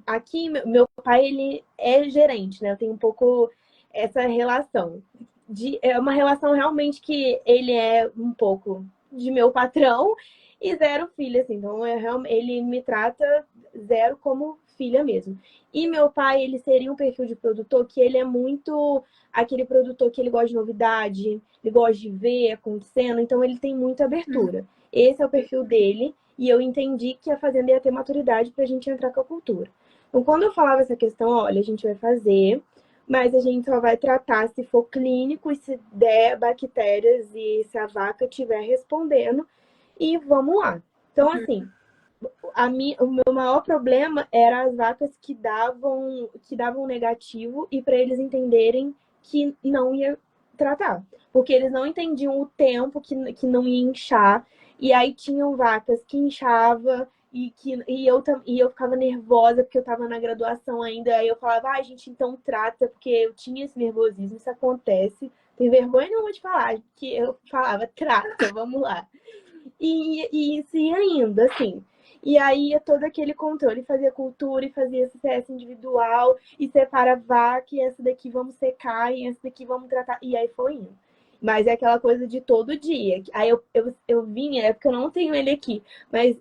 aqui, meu pai, ele é gerente, né? Eu tenho um pouco essa relação. É uma relação realmente que ele é um pouco de meu patrão e zero filha, assim. Então, ele me trata zero como filha mesmo. E meu pai, ele seria um perfil de produtor que ele é muito aquele produtor que ele gosta de novidade, ele gosta de ver acontecendo, então ele tem muita Uhum. abertura. Esse é o perfil dele, e eu entendi que a fazenda ia ter maturidade para a gente entrar com a cultura. Então, quando eu falava essa questão, olha, a gente vai fazer, mas a gente só vai tratar se for clínico e se der bactérias e se a vaca estiver respondendo, e vamos lá. Então, assim, o meu maior problema era as vacas que davam negativo e para eles entenderem que não ia tratar. Porque eles não entendiam o tempo que não ia inchar. E aí tinham vacas que inchava e eu ficava nervosa porque eu estava na graduação ainda. Aí eu falava, ai, gente, então trata, porque eu tinha esse nervosismo, isso acontece. Tem vergonha nenhuma de falar, que eu falava, trata, vamos lá. E isso ia indo, assim. E aí todo aquele controle, fazia cultura e fazia esse CS individual, e separa a vaca, e essa daqui vamos secar, e essa daqui vamos tratar. E aí foi indo. Mas é aquela coisa de todo dia. Aí eu vinha, é porque eu não tenho ele aqui, mas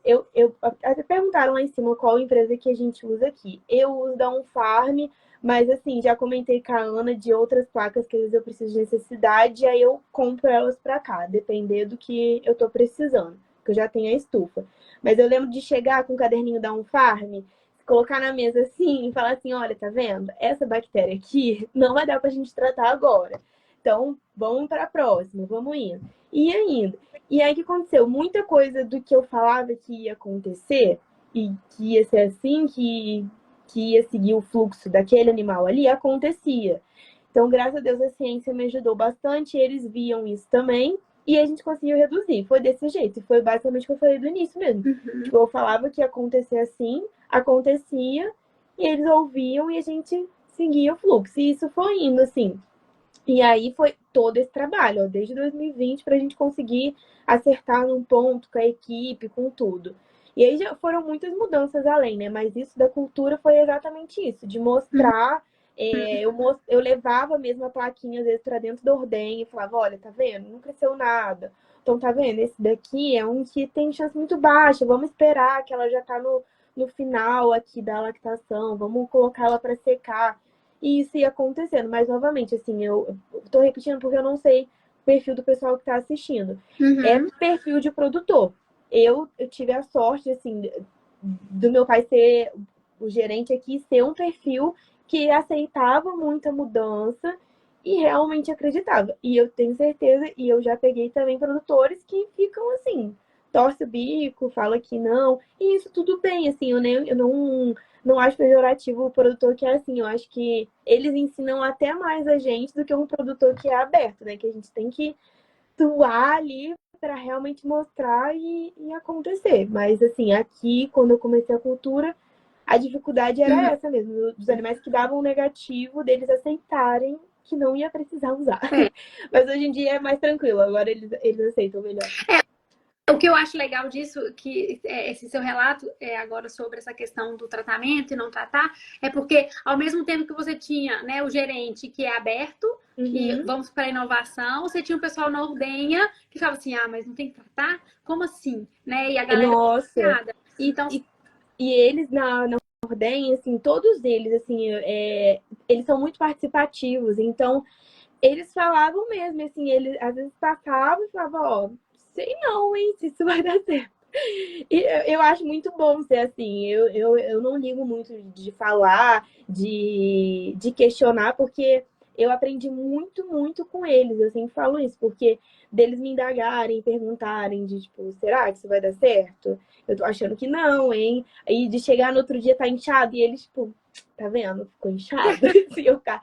até perguntaram lá em cima qual empresa que a gente usa aqui. Eu uso da Unfarm, mas assim, já comentei com a Ana de outras placas que às vezes eu preciso de necessidade, aí eu compro elas pra cá, depender do que eu tô precisando, que eu já tenho a estufa. Mas eu lembro de chegar com o caderninho da Unfarm, colocar na mesa assim e falar assim, olha, tá vendo? Essa bactéria aqui não vai dar pra gente tratar agora. Então, vamos para a próxima, vamos indo. E ainda. E aí, o que aconteceu? Muita coisa do que eu falava que ia acontecer, e que ia ser assim, que ia seguir o fluxo daquele animal ali, acontecia. Então, graças a Deus, a ciência me ajudou bastante, eles viam isso também, e a gente conseguiu reduzir. Foi desse jeito, e foi basicamente o que eu falei do início mesmo. Tipo, eu falava que ia acontecer assim, acontecia, e eles ouviam e a gente seguia o fluxo. E isso foi indo, assim. E aí foi todo esse trabalho, ó, desde 2020, para a gente conseguir acertar num ponto com a equipe, com tudo. E aí já foram muitas mudanças além, né? Mas isso da cultura foi exatamente isso, de mostrar. Eu levava mesmo a plaquinha, às vezes, para dentro da ordenha e falava: olha, tá vendo? Não cresceu nada. Então, tá vendo? Esse daqui é um que tem chance muito baixa. Vamos esperar que ela já tá no final aqui da lactação. Vamos colocar ela para secar. E isso ia acontecendo. Mas, novamente, assim, eu tô repetindo porque eu não sei o perfil do pessoal que tá assistindo. É perfil de produtor. Eu tive a sorte, assim, do meu pai ser o gerente aqui, ser um perfil que aceitava muita mudança e realmente acreditava. E eu tenho certeza, e eu já peguei também produtores que ficam assim, torce o bico, fala que não, e isso tudo bem, assim, eu não acho pejorativo o produtor que é assim, eu acho que eles ensinam até mais a gente do que um produtor que é aberto, né? Que a gente tem que atuar ali para realmente mostrar e acontecer. Mas assim, aqui, quando eu comecei a cultura, a dificuldade era essa mesmo, dos animais que davam negativo, deles aceitarem que não ia precisar usar. É. Mas hoje em dia é mais tranquilo, agora eles aceitam melhor. O que eu acho legal disso, que esse seu relato agora sobre essa questão do tratamento e não tratar, é porque ao mesmo tempo que você tinha, né, o gerente que é aberto, e vamos para a inovação, você tinha o pessoal na ordenha que falava assim, ah, mas não tem que tratar? Como assim? Né? E a galera Nossa! então, E eles na ordenha, assim, todos eles, assim, eles são muito participativos, então eles falavam mesmo, assim, eles às vezes passavam e falavam, ó, sei não, hein, se isso vai dar certo. E eu acho muito bom ser assim, eu não ligo muito de falar, de questionar, porque eu aprendi muito, muito com eles, eu sempre falo isso, porque deles me indagarem, perguntarem de, tipo, será que isso vai dar certo? Eu tô achando que não, hein? Aí de chegar no outro dia tá inchado e eles, tipo, tá vendo? Ficou inchado. Se eu ficar,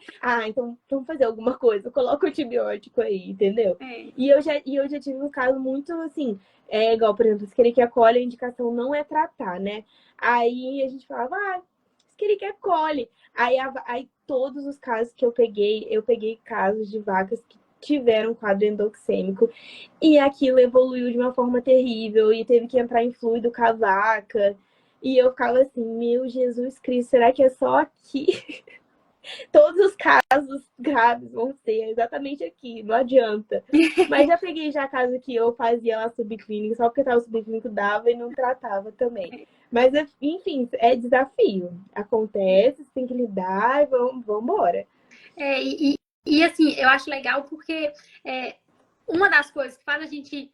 então vamos fazer alguma coisa, coloca o antibiótico aí, entendeu? E eu já tive um caso muito assim, igual, por exemplo, Escherichia coli, a indicação não é tratar, né? Aí a gente falava, Escherichia coli. Aí todos os casos que eu peguei casos de vacas que tiveram quadro endoxêmico e aquilo evoluiu de uma forma terrível e teve que entrar em fluido com a vaca. E eu ficava assim, meu Jesus Cristo, será que é só aqui? Todos os casos graves vão ser exatamente aqui, não adianta. Mas já peguei já caso que eu fazia lá subclínico, só porque tava subclínico dava e não tratava também. Mas, enfim, é desafio. Acontece, você tem que lidar e vamos embora. E assim, eu acho legal porque uma das coisas que faz a gente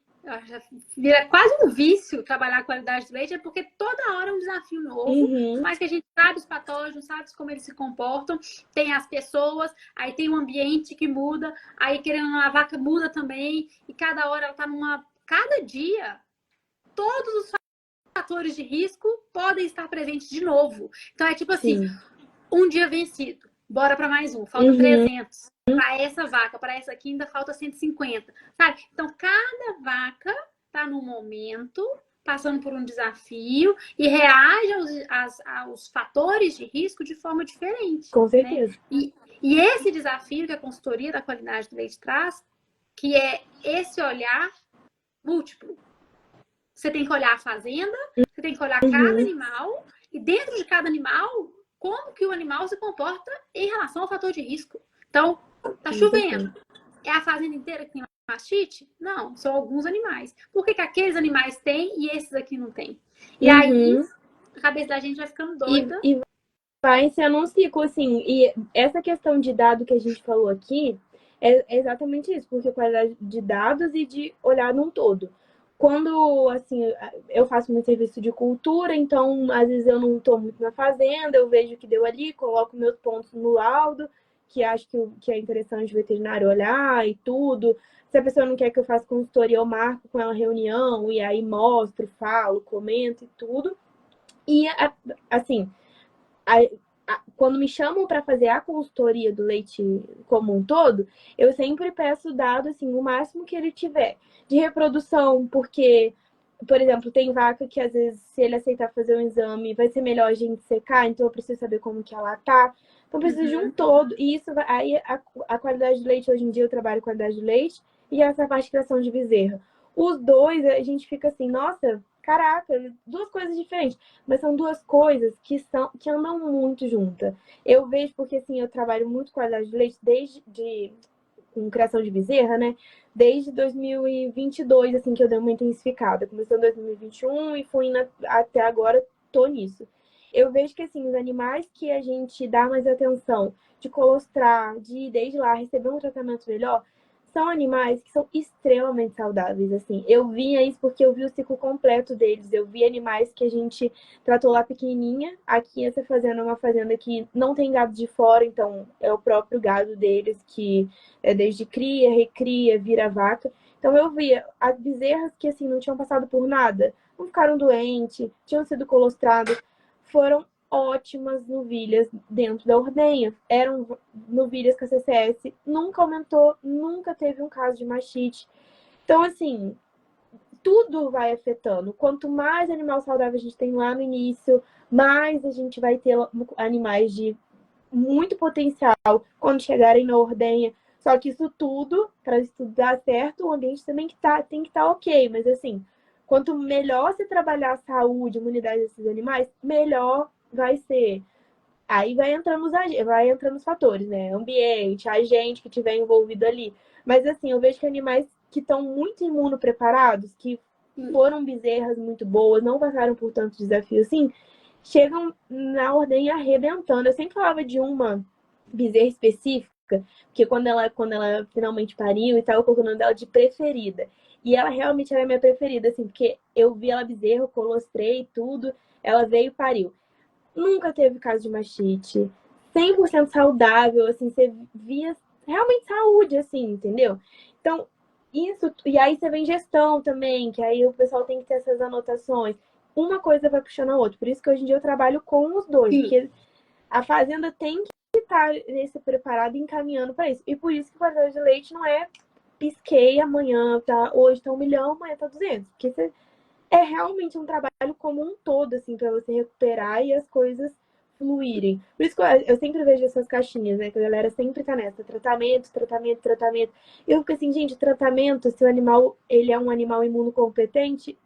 vira quase um vício trabalhar a qualidade do leite, é porque toda hora é um desafio novo, mas que a gente sabe os patógenos, sabe como eles se comportam, tem as pessoas, aí tem o ambiente que muda, aí querendo a vaca muda também, e cada hora ela tá cada dia, todos os fatores de risco podem estar presentes de novo. Então é tipo assim, um dia vencido, bora para mais um, falta 300. Para essa vaca, para essa aqui ainda falta 150, sabe? Então, cada vaca está num momento, passando por um desafio e reage aos fatores de risco de forma diferente. Com certeza. Né? E esse desafio que a consultoria da qualidade do leite traz, que é esse olhar múltiplo. Você tem que olhar a fazenda, você tem que olhar cada animal, e dentro de cada animal, como que o animal se comporta em relação ao fator de risco. Então, tá chovendo. é a fazenda inteira que tem mastite? Não, são alguns animais. Por que que aqueles animais têm e esses aqui não têm? E aí, a cabeça da gente vai ficando doida. E vai sendo um ciclo, assim. E essa questão de dado que a gente falou aqui é exatamente isso, porque qualidade de dados e de olhar num todo. Quando, assim, eu faço meu serviço de cultura, então, às vezes eu não estou muito na fazenda, eu vejo o que deu ali, coloco meus pontos no laudo, que acho que é interessante o veterinário olhar e tudo. Se a pessoa não quer que eu faça consultoria, eu marco com ela reunião, e aí mostro, falo, comento e tudo. E, assim, quando me chamam para fazer a consultoria do leite como um todo, eu sempre peço dado assim, o máximo que ele tiver de reprodução, porque, por exemplo, tem vaca que às vezes, se ele aceitar fazer um exame, vai ser melhor a gente secar, então eu preciso saber como que ela tá. Então preciso de um todo. E isso vai, aí a qualidade do leite, hoje em dia eu trabalho com qualidade do leite e essa parte de criação de bezerra. Os dois, a gente fica assim, nossa, caraca, duas coisas diferentes. Mas são duas coisas que andam muito juntas. Eu vejo porque assim, eu trabalho muito com qualidade de leite com criação de bezerra, né? Desde 2022, assim, que eu dei uma intensificada. Começou em 2021 e fui até agora, tô nisso. Eu vejo que, assim, os animais que a gente dá mais atenção, de colostrar, de desde lá receber um tratamento melhor, são animais que são extremamente saudáveis, assim. Eu via isso porque eu vi o ciclo completo deles. Eu vi animais que a gente tratou lá pequenininha. Aqui essa fazenda é uma fazenda que não tem gado de fora, então é o próprio gado deles que é desde cria, recria, vira vaca. Então eu via as bezerras que assim não tinham passado por nada, não ficaram doentes, tinham sido colostradas, foram ótimas novilhas dentro da ordenha. Eram novilhas com a CCS, nunca aumentou, nunca teve um caso de mastite. Então, assim, tudo vai afetando. Quanto mais animal saudável a gente tem lá no início, mais a gente vai ter animais de muito potencial quando chegarem na ordenha. Só que isso tudo, para isso tudo dar certo, o ambiente também tem que estar ok. Mas assim, quanto melhor você trabalhar a saúde, a imunidade desses animais, melhor vai ser. Aí vai entrando os fatores, né? Ambiente, a gente que tiver envolvido ali. Mas assim, eu vejo que animais que estão muito imunopreparados, que foram bezerras muito boas, não passaram por tantos desafios assim, chegam na ordem arrebentando. Eu sempre falava de uma bezerra específica, que quando ela finalmente pariu e tal, eu coloquei o nome dela de preferida. E ela realmente era a minha preferida, assim, porque eu vi ela bezerra, eu colostrei tudo, ela veio e pariu. Nunca teve caso de mastite, 100% saudável, assim, você via realmente saúde, assim, entendeu? Então, isso, e aí você vem gestão também, que aí o pessoal tem que ter essas anotações. Uma coisa vai puxando a outra, por isso que hoje em dia eu trabalho com os dois, Sim. porque a fazenda tem que estar nesse preparado e encaminhando para isso. E por isso que o qualidade de leite não é pisquei amanhã, tá? Hoje tá 1 milhão, amanhã tá 200. Porque é realmente um trabalho como um todo, assim, para você recuperar e as coisas fluírem. Por isso que eu sempre vejo essas caixinhas, né? Que a galera sempre tá nessa. Tratamento, tratamento, tratamento. E eu fico assim, gente, tratamento, se o animal, ele é um animal imunocompetente,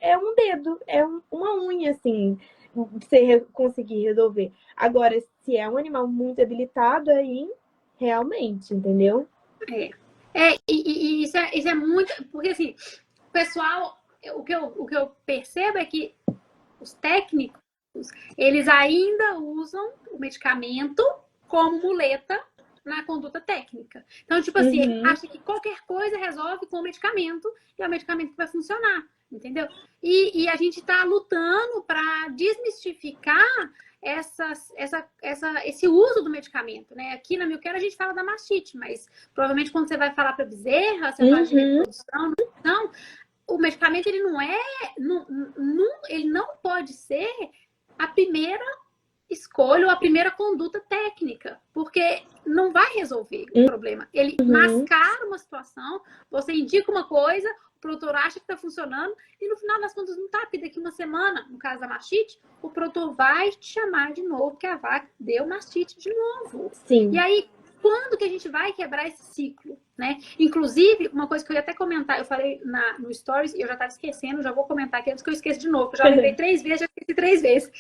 é um dedo, é uma unha, assim, você conseguir resolver. Agora, se é um animal muito habilitado, aí realmente, entendeu? E isso é muito. Porque assim, o pessoal, o que eu percebo é que os técnicos, eles ainda usam o medicamento como muleta na conduta técnica. Então, tipo assim, acha que qualquer coisa resolve com o medicamento e é o medicamento que vai funcionar, entendeu? E a gente está lutando para desmistificar esse uso do medicamento, né? Aqui na Milquero a gente fala da mastite, mas provavelmente quando você vai falar para bezerra, você fala de reprodução, não, o medicamento ele ele não pode ser a primeira escolha ou a primeira conduta técnica, porque não vai resolver o problema. Ele mascara uma situação, você indica uma coisa, o produtor acha que está funcionando e no final das contas não está, porque daqui uma semana, no caso da mastite, o produtor vai te chamar de novo que a vaca deu mastite de novo. Sim. E aí, quando que a gente vai quebrar esse ciclo, né? Inclusive, uma coisa que eu ia até comentar, eu falei no Stories e eu já estava esquecendo, já vou comentar aqui antes que eu esqueça de novo, eu já lembrei 3 vezes, já esqueci 3 vezes.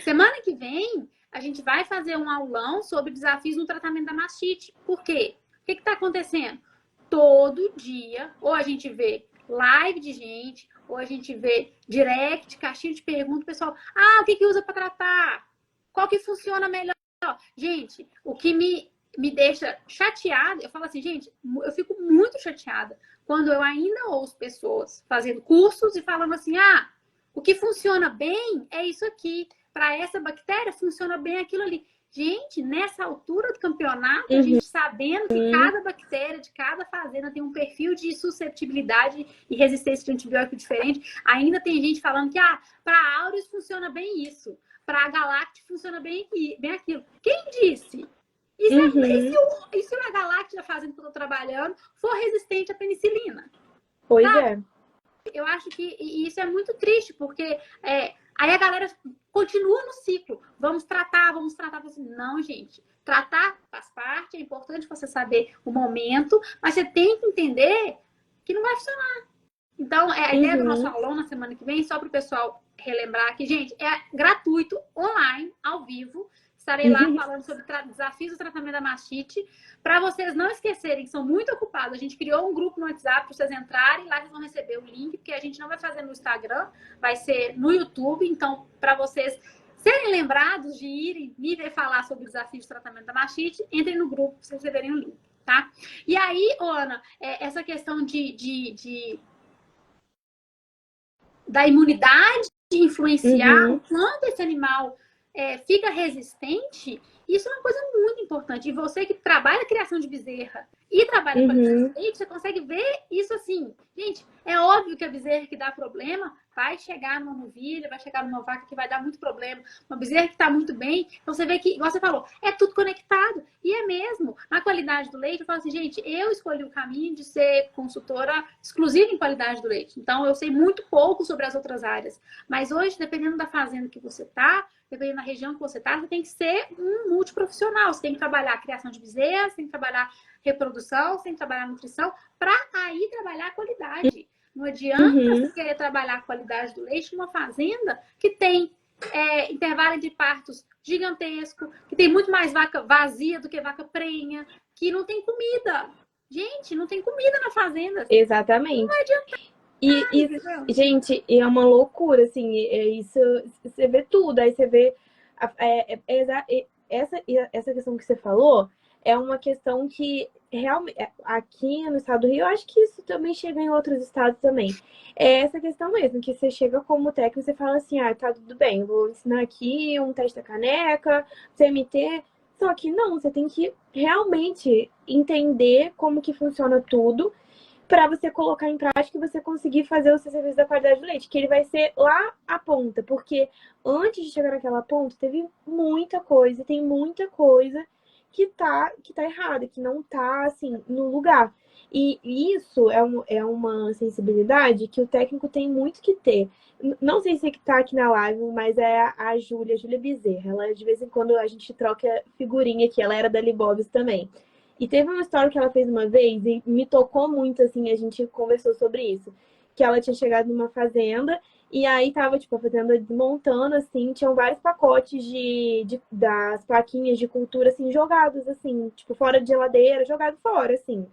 Semana que vem, a gente vai fazer um aulão sobre desafios no tratamento da mastite. Por quê? O que está acontecendo? todo dia, ou a gente vê live de gente, ou a gente vê direct, caixinha de perguntas, o pessoal, o que usa para tratar? Qual que funciona melhor? Gente, o que me deixa chateada, eu falo assim, gente, eu fico muito chateada quando eu ainda ouço pessoas fazendo cursos e falando assim, o que funciona bem é isso aqui, para essa bactéria funciona bem aquilo ali. Gente, nessa altura do campeonato, a gente sabendo que cada bactéria de cada fazenda tem um perfil de suscetibilidade e resistência de antibiótico diferente, ainda tem gente falando que para Aureus funciona bem isso, para Galactic funciona bem aquilo. Quem disse? E se a Galactic da fazenda que eu estou trabalhando for resistente à penicilina? Pois é. Eu acho que isso é muito triste, porque aí a galera continua no ciclo. Vamos tratar. Não, gente. Tratar faz parte, é importante você saber o momento, mas você tem que entender que não vai funcionar. Então, a ideia do nosso aulão na semana que vem, só para o pessoal relembrar que, gente, é gratuito, online, ao vivo. Estarei lá falando sobre desafios do tratamento da mastite. Para vocês não esquecerem que são muito ocupados, a gente criou um grupo no WhatsApp para vocês entrarem. Lá vocês vão receber o link, porque a gente não vai fazer no Instagram, vai ser no YouTube. Então, para vocês serem lembrados de irem me ver falar sobre desafios do tratamento da mastite, entrem no grupo para vocês receberem o link, tá? E aí, Ana, essa questão da imunidade influenciar o quanto esse animal fica resistente, isso é uma coisa muito importante. E você que trabalha a criação de bezerra e trabalha com a leite, você consegue ver isso assim. Gente, é óbvio que a bezerra que dá problema vai chegar numa novilha, vai chegar numa vaca que vai dar muito problema. Uma bezerra que está muito bem, então você vê que, igual você falou, é tudo conectado. E é mesmo. Na qualidade do leite, eu falo assim, gente, eu escolhi o caminho de ser consultora exclusiva em qualidade do leite. Então, eu sei muito pouco sobre as outras áreas. Mas hoje, dependendo da fazenda que você está, dependendo da região que você está, você tem que ser um multiprofissional. Você tem que trabalhar a criação de bezerras, você tem que trabalhar reprodução, você tem que trabalhar nutrição, para aí trabalhar a qualidade. Não adianta você querer trabalhar a qualidade do leite numa fazenda que tem intervalo de partos gigantesco, que tem muito mais vaca vazia do que vaca prenha, que não tem comida. Gente, não tem comida na fazenda. Exatamente. Não adianta. Gente, é uma loucura, assim, isso, você vê tudo, aí você vê essa questão que você falou, é uma questão que realmente aqui no estado do Rio, eu acho que isso também chega em outros estados também. É essa questão mesmo, que você chega como técnico e você fala assim, tá tudo bem, vou ensinar aqui um teste da caneca, CMT, só que não, você tem que realmente entender como que funciona tudo para você colocar em prática e você conseguir fazer o seu serviço da qualidade do leite, que ele vai ser lá a ponta, porque antes de chegar naquela ponta, teve muita coisa, tem muita coisa que tá errada, que não tá, assim, no lugar. E isso é uma sensibilidade que o técnico tem muito que ter. Não sei se é que tá aqui na live, mas é a Júlia Bezerra. Ela, de vez em quando, a gente troca figurinha aqui. Ela era da Libobs também. E teve uma história que ela fez uma vez e me tocou muito, assim, a gente conversou sobre isso. Que ela tinha chegado numa fazenda e aí tava, tipo, a fazenda desmontando, assim, tinham vários pacotes das plaquinhas de cultura, assim, jogados, assim, tipo, fora de geladeira, jogado fora, assim.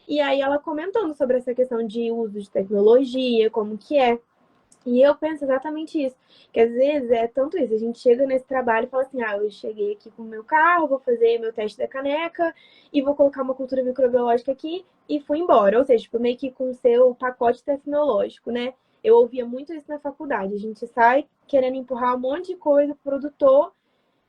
E aí ela comentando sobre essa questão de uso de tecnologia, como que é. E eu penso exatamente isso. Que às vezes é tanto isso. A gente chega nesse trabalho e fala assim, eu cheguei aqui com o meu carro, vou fazer meu teste da caneca e vou colocar uma cultura microbiológica aqui e fui embora. Ou seja, tipo, meio que com o seu pacote tecnológico, né? Eu ouvia muito isso na faculdade. A gente sai querendo empurrar um monte de coisa pro produtor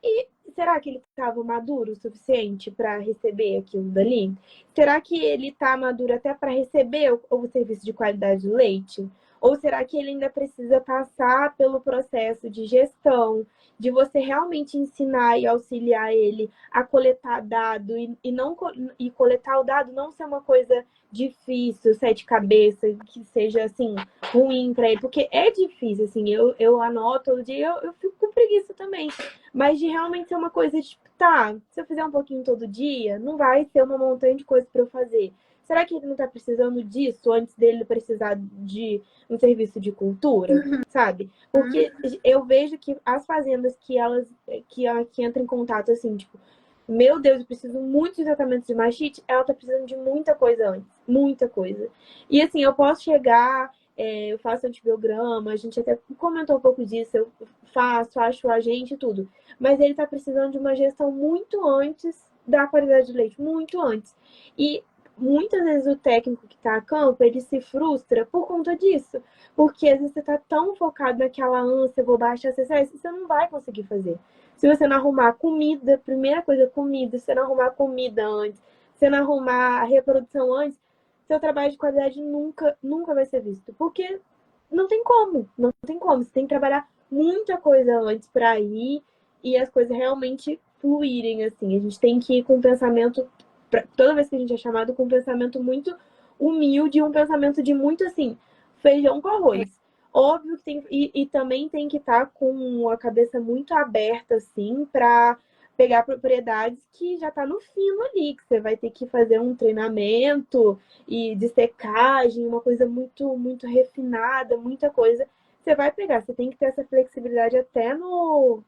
e será que ele estava maduro o suficiente para receber aquilo dali? Será que ele está maduro até para receber o serviço de qualidade do leite? Ou será que ele ainda precisa passar pelo processo de gestão, de você realmente ensinar e auxiliar ele a coletar dado e coletar o dado não ser uma coisa difícil, sete cabeças, que seja assim ruim para ele, porque é difícil, assim, eu anoto todo dia, eu fico com preguiça também, mas de realmente ser uma coisa tipo, se eu fizer um pouquinho todo dia, não vai ser uma montanha de coisas para eu fazer. Será que ele não está precisando disso antes dele precisar de um serviço de cultura, sabe? Porque eu vejo que as fazendas que entram em contato, assim, tipo, meu Deus, eu preciso muito de tratamento de mastite, ela tá precisando de muita coisa antes, muita coisa. E assim, eu posso chegar, eu faço antibiograma, a gente até comentou um pouco disso, eu faço, acho o agente e tudo. Mas ele tá precisando de uma gestão muito antes da qualidade do leite, muito antes. E muitas vezes o técnico que está a campo, ele se frustra por conta disso. Porque às vezes você está tão focado naquela ânsia, vou baixar CCS, você não vai conseguir fazer. Se você não arrumar comida, primeira coisa, comida, se você não arrumar comida antes, se você não arrumar a reprodução antes, seu trabalho de qualidade nunca vai ser visto. Porque não tem como, não tem como. Você tem que trabalhar muita coisa antes para ir e as coisas realmente fluírem, assim. A gente tem que ir com um pensamento, toda vez que a gente é chamado, com um pensamento muito humilde, um pensamento de muito, assim, feijão com arroz. Óbvio que tem, e também tem que estar com a cabeça muito aberta, assim, para pegar propriedades que já está no fino ali, que você vai ter que fazer um treinamento e de secagem, uma coisa muito refinada, muita coisa. Você vai pegar, você tem que ter essa flexibilidade até no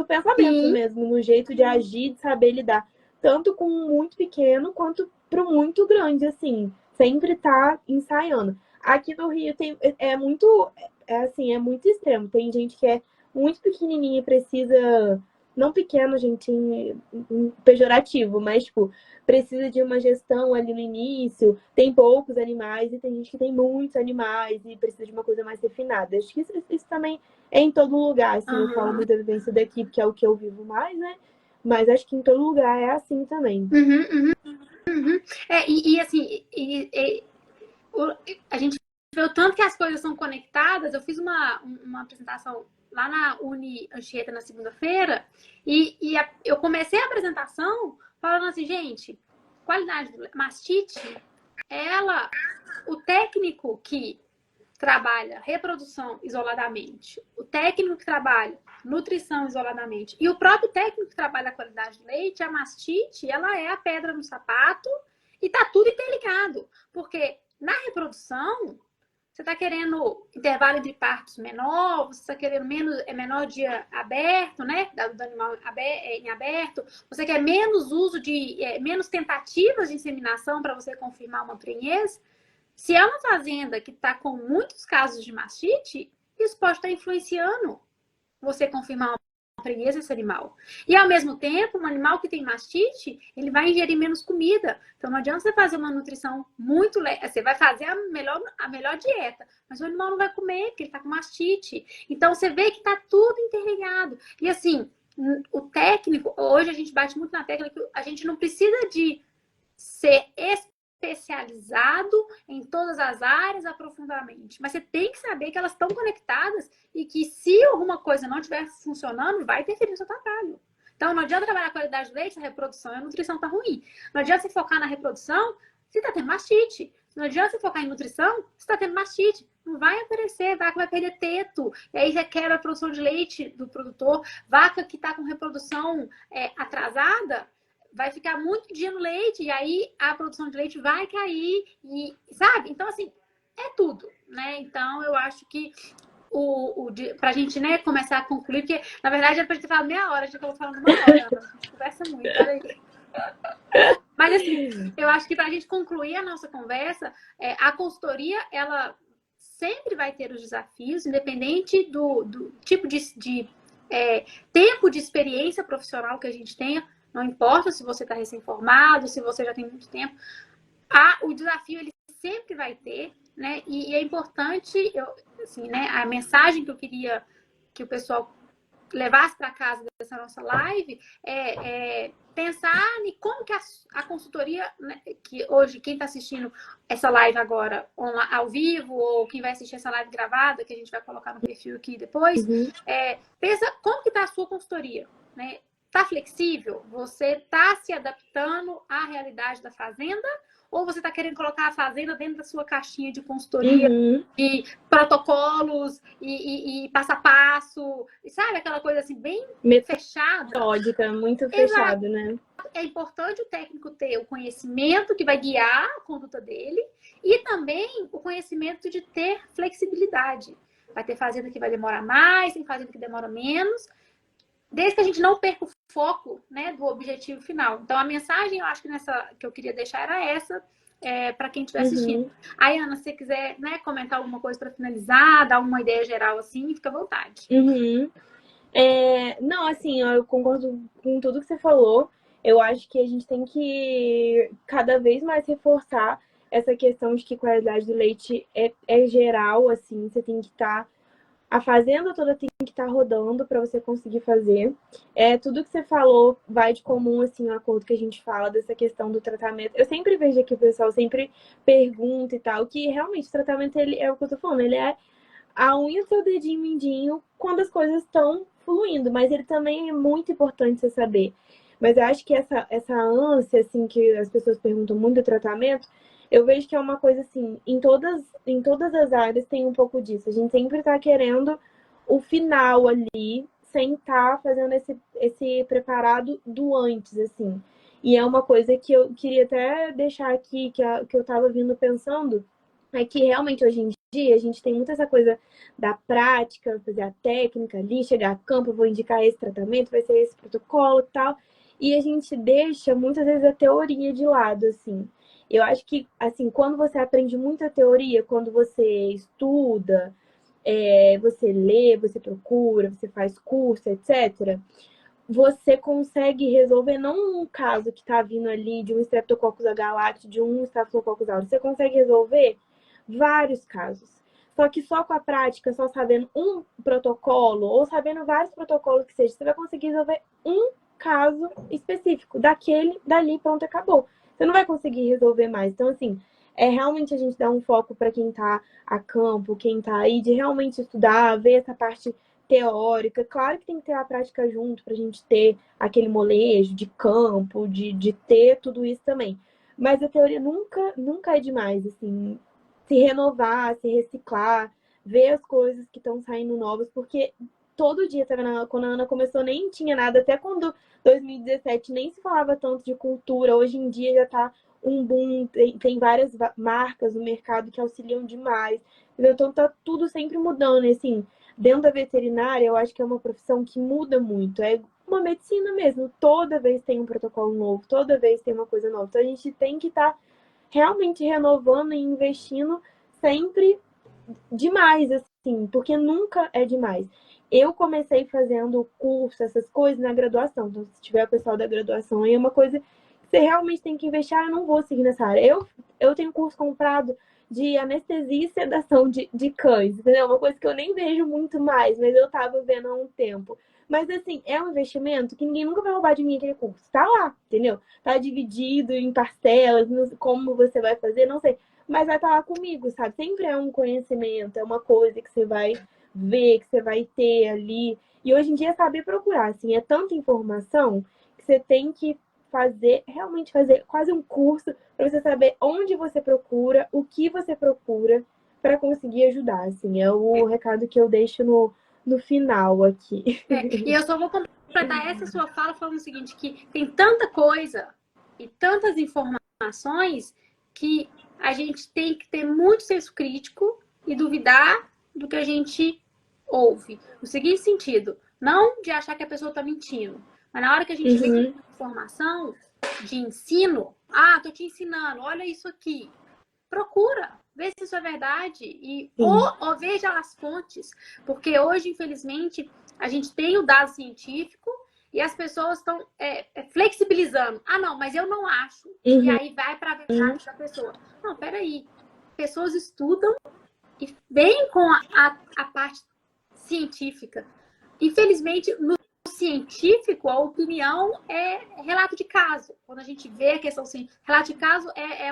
pensamento Sim. mesmo, no jeito de agir, de saber lidar, tanto com o muito pequeno quanto para o muito grande, assim, sempre tá ensaiando. Aqui no Rio é muito extremo. Tem gente que é muito pequenininha e precisa, não pequeno, gente, em pejorativo, mas tipo, precisa de uma gestão ali no início, tem poucos animais e tem gente que tem muitos animais e precisa de uma coisa mais refinada. Acho que isso também é em todo lugar, assim, eu falo muito da vivência daqui, porque é o que eu vivo mais, né? Mas acho que em todo lugar é assim também. Assim, a gente vê o tanto que as coisas são conectadas. Eu fiz uma apresentação lá na Uni Anchieta na segunda-feira eu comecei a apresentação falando assim, gente, qualidade do mastite, o técnico que trabalha reprodução isoladamente, o técnico que trabalha nutrição isoladamente e o próprio técnico que trabalha a qualidade do leite, a mastite, ela é a pedra no sapato e tá tudo interligado. Porque na reprodução, você está querendo intervalo de partos menor, você está querendo menor dia aberto, né? Do animal em aberto, você quer menos uso menos tentativas de inseminação para você confirmar uma prenhez. Se é uma fazenda que está com muitos casos de mastite, isso pode estar influenciando você confirmar uma prenhez nesse animal. E ao mesmo tempo, um animal que tem mastite, ele vai ingerir menos comida. Então não adianta você fazer uma nutrição muito você vai fazer a melhor dieta, mas o animal não vai comer porque ele está com mastite. Então você vê que está tudo interligado. E assim, o técnico, hoje a gente bate muito na tecla que a gente não precisa de ser especializado em todas as áreas aprofundadamente. Mas você tem que saber que elas estão conectadas e que se alguma coisa não estiver funcionando, vai interferir no seu trabalho. Então, não adianta trabalhar a qualidade do leite, a reprodução e a nutrição está ruim. Não adianta você focar na reprodução se está tendo mastite. Não adianta você focar em nutrição se está tendo mastite. Não vai aparecer, vaca vai perder teto. E aí requer a produção de leite do produtor. Vaca que está com reprodução atrasada, vai ficar muito dia no leite e aí a produção de leite vai cair e sabe? Então assim, é tudo, né? Então eu acho que pra gente, né, começar a concluir, porque na verdade é pra gente falar meia hora, já que eu tô falando uma hora, a gente conversa muito, olha aí. Mas assim, eu acho que pra gente concluir a nossa conversa, a consultoria, ela sempre vai ter os desafios, independente do tipo de tempo de experiência profissional que a gente tenha. Não importa se você está recém-formado, se você já tem muito tempo. O desafio ele sempre vai ter, né? E é importante, assim, né? A mensagem que eu queria que o pessoal levasse para casa dessa nossa live é pensar em como que a consultoria, né, que hoje quem está assistindo essa live agora ao vivo ou quem vai assistir essa live gravada, que a gente vai colocar no perfil aqui depois, pensa como que está a sua consultoria, né? Tá flexível? Você tá se adaptando à realidade da fazenda? Ou você tá querendo colocar a fazenda dentro da sua caixinha de consultoria, de protocolos e passo a passo? Sabe? Aquela coisa assim, bem fechada. Metódica, muito fechado, né? É importante o técnico ter o conhecimento que vai guiar a conduta dele e também o conhecimento de ter flexibilidade. Vai ter fazenda que vai demorar mais, tem fazenda que demora menos. desde que a gente não perca o foco, né, do objetivo final. Então, a mensagem, eu acho que que eu queria deixar era essa, para quem estiver assistindo. Aí, Ana, se você quiser, né, comentar alguma coisa para finalizar, dar uma ideia geral assim, fica à vontade. Não, assim, eu concordo com tudo que você falou. Eu acho que a gente tem que cada vez mais reforçar essa questão de que qualidade do leite é geral, assim, você tem que estar a fazenda toda tem que estar rodando para você conseguir fazer. Tudo que você falou vai de comum, assim, o acordo que a gente fala dessa questão do tratamento. Eu sempre vejo aqui o pessoal sempre pergunta e tal, que realmente o tratamento, ele é o que eu tô falando, ele é a unha do seu dedinho mindinho quando as coisas estão fluindo, mas ele também é muito importante você saber. Mas eu acho que essa ânsia, assim, que as pessoas perguntam muito do tratamento, eu vejo que é uma coisa assim, em todas as áreas tem um pouco disso. A gente sempre está querendo o final ali, sem estar fazendo esse preparado do antes, assim. E é uma coisa que eu queria até deixar aqui, que eu estava vindo pensando, é que realmente hoje em dia a gente tem muito essa coisa da prática, fazer a técnica ali, chegar a campo, vou indicar esse tratamento, vai ser esse protocolo e tal. E a gente deixa muitas vezes a teoria de lado, assim. Eu acho que, assim, quando você aprende muita teoria, quando você estuda, você lê, você procura, você faz curso, etc., você consegue resolver não um caso que está vindo ali de um Streptococcus agalacti, de um Staphylococcus aureus, você consegue resolver vários casos. Só que só com a prática, só sabendo um protocolo, ou sabendo vários protocolos que seja, você vai conseguir resolver um caso específico, dali, pronto, acabou. Você não vai conseguir resolver mais. Então, assim, realmente a gente dar um foco para quem está a campo, quem está aí, de realmente estudar, ver essa parte teórica. Claro que tem que ter a prática junto para a gente ter aquele molejo de campo, de ter tudo isso também. Mas a teoria nunca é demais, assim, se renovar, se reciclar, ver as coisas que estão saindo novas, porque todo dia, quando a Ana começou, nem tinha nada, até quando 2017 nem se falava tanto de cultura, hoje em dia já está um boom, tem várias marcas no mercado que auxiliam demais, entendeu? Então tá tudo sempre mudando, e, assim, dentro da veterinária, eu acho que é uma profissão que muda muito, é uma medicina mesmo, toda vez tem um protocolo novo, toda vez tem uma coisa nova, então a gente tem que estar realmente renovando e investindo sempre demais, assim, porque nunca é demais. Eu comecei fazendo curso, essas coisas, na graduação. Então, se tiver o pessoal da graduação aí, é uma coisa que você realmente tem que investir. Eu não vou seguir nessa área. Eu tenho curso comprado de anestesia e sedação de cães, entendeu? Uma coisa que eu nem vejo muito mais, mas eu tava vendo há um tempo. Mas, assim, é um investimento que ninguém nunca vai roubar de mim aquele curso. Tá lá, entendeu? Tá dividido em parcelas, como você vai fazer, não sei. Mas vai estar lá comigo, sabe? Sempre é um conhecimento, é uma coisa que você vai ver, que você vai ter ali. E hoje em dia é saber procurar, assim, é tanta informação que você tem que realmente fazer quase um curso para você saber onde você procura, o que você procura para conseguir ajudar, assim. É o recado que eu deixo no final aqui. E eu só vou completar essa sua fala falando o seguinte, que tem tanta coisa e tantas informações que a gente tem que ter muito senso crítico e duvidar do que a gente ouve. No seguinte sentido, não de achar que a pessoa está mentindo, mas na hora que a gente vê que tem informação de ensino, tô te ensinando, olha isso aqui. Procura, vê se isso é verdade ou veja as fontes, porque hoje, infelizmente, a gente tem o dado científico e as pessoas estão flexibilizando. Não, mas eu não acho. E aí vai para a verdade da pessoa. Não, peraí. Pessoas estudam e vêm com a parte científica. Infelizmente, no científico, a opinião é relato de caso. Quando a gente vê a questão científica, relato de caso é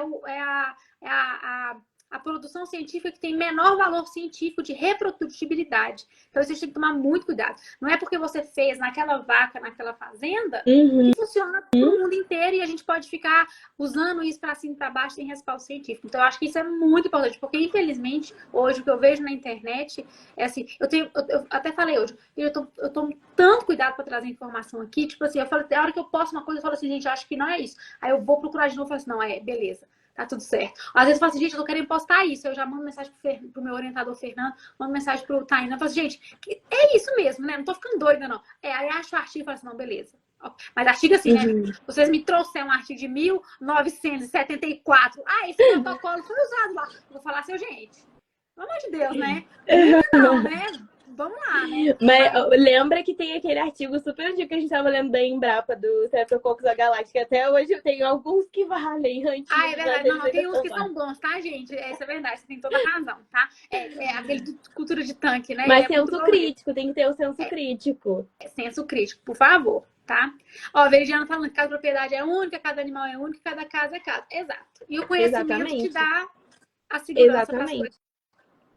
a produção científica que tem menor valor científico de reprodutibilidade. Então, isso a gente tem que tomar muito cuidado. Não é porque você fez naquela vaca, naquela fazenda, que funciona para o mundo inteiro e a gente pode ficar usando isso para cima e para baixo sem respaldo científico. Então, eu acho que isso é muito importante, porque, infelizmente, hoje, o que eu vejo na internet é assim, eu até falei hoje, eu tomo tanto cuidado para trazer informação aqui, tipo assim, eu falo, a hora que eu posto uma coisa, eu falo assim, gente, eu acho que não é isso. Aí eu vou procurar de novo e falo assim, não, beleza. Tá tudo certo. Às vezes eu falo assim, gente, eu tô querendo postar isso. Eu já mando mensagem pro meu orientador Fernando, mando mensagem pro Tainá. Eu falo assim, gente, é isso mesmo, né? Não tô ficando doida, não. Aí acho o artigo e falo assim, não, beleza. Mas artigo assim, né? Vocês me trouxeram um artigo de 1974. Ah, esse protocolo foi usado lá. Eu vou falar assim, gente, pelo amor de Deus, né? Não, né? Vamos lá, né? Mas lembra que tem aquele artigo super antigo que a gente tava lendo da Embrapa, do Streptococcus galáctica. Até hoje eu tenho alguns que valem antigos. Ah, é verdade. Não, tem uns que são bons, tá, gente? Isso é verdade, você tem toda a razão, tá? É aquele de cultura de tanque, né? Mas senso crítico, tem que ter o senso crítico. Senso crítico, por favor, tá? Ó, a Veridiana falando que cada propriedade é única, cada animal é único, cada casa é casa. Exato. E o conhecimento te dá a segurança para as coisas.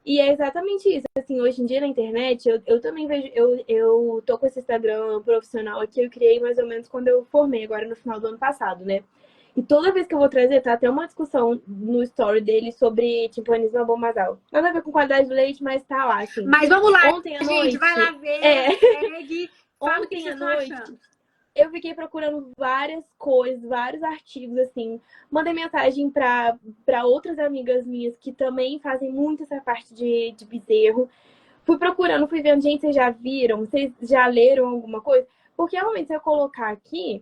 E é exatamente isso. Assim, hoje em dia na internet, eu também vejo. Eu tô com esse Instagram profissional aqui, eu criei mais ou menos quando eu formei, agora no final do ano passado, né? E toda vez que eu vou trazer, tá até uma discussão no story dele sobre timpanismo abomasal. Nada a ver com qualidade do leite, mas tá lá, assim. Mas vamos lá, ontem à gente, noite, vai lá ver, segue, fala o que vocês estão achando. Eu fiquei procurando várias coisas, vários artigos, assim. Mandei mensagem para outras amigas minhas que também fazem muito essa parte de bezerro. Fui procurando, fui vendo, gente, vocês já viram? Vocês já leram alguma coisa? Porque realmente, se eu colocar aqui,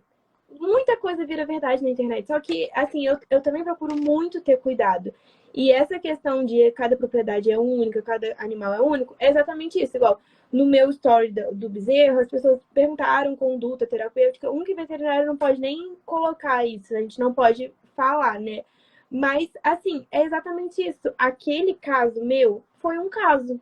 muita coisa vira verdade na internet. Só que, assim, eu também procuro muito ter cuidado. E essa questão de cada propriedade é única, cada animal é único, é exatamente isso. Igual, no meu story do bezerro, as pessoas perguntaram conduta terapêutica. Um que veterinário não pode nem colocar isso, a gente não pode falar, né? Mas, assim, é exatamente isso. Aquele caso meu foi um caso.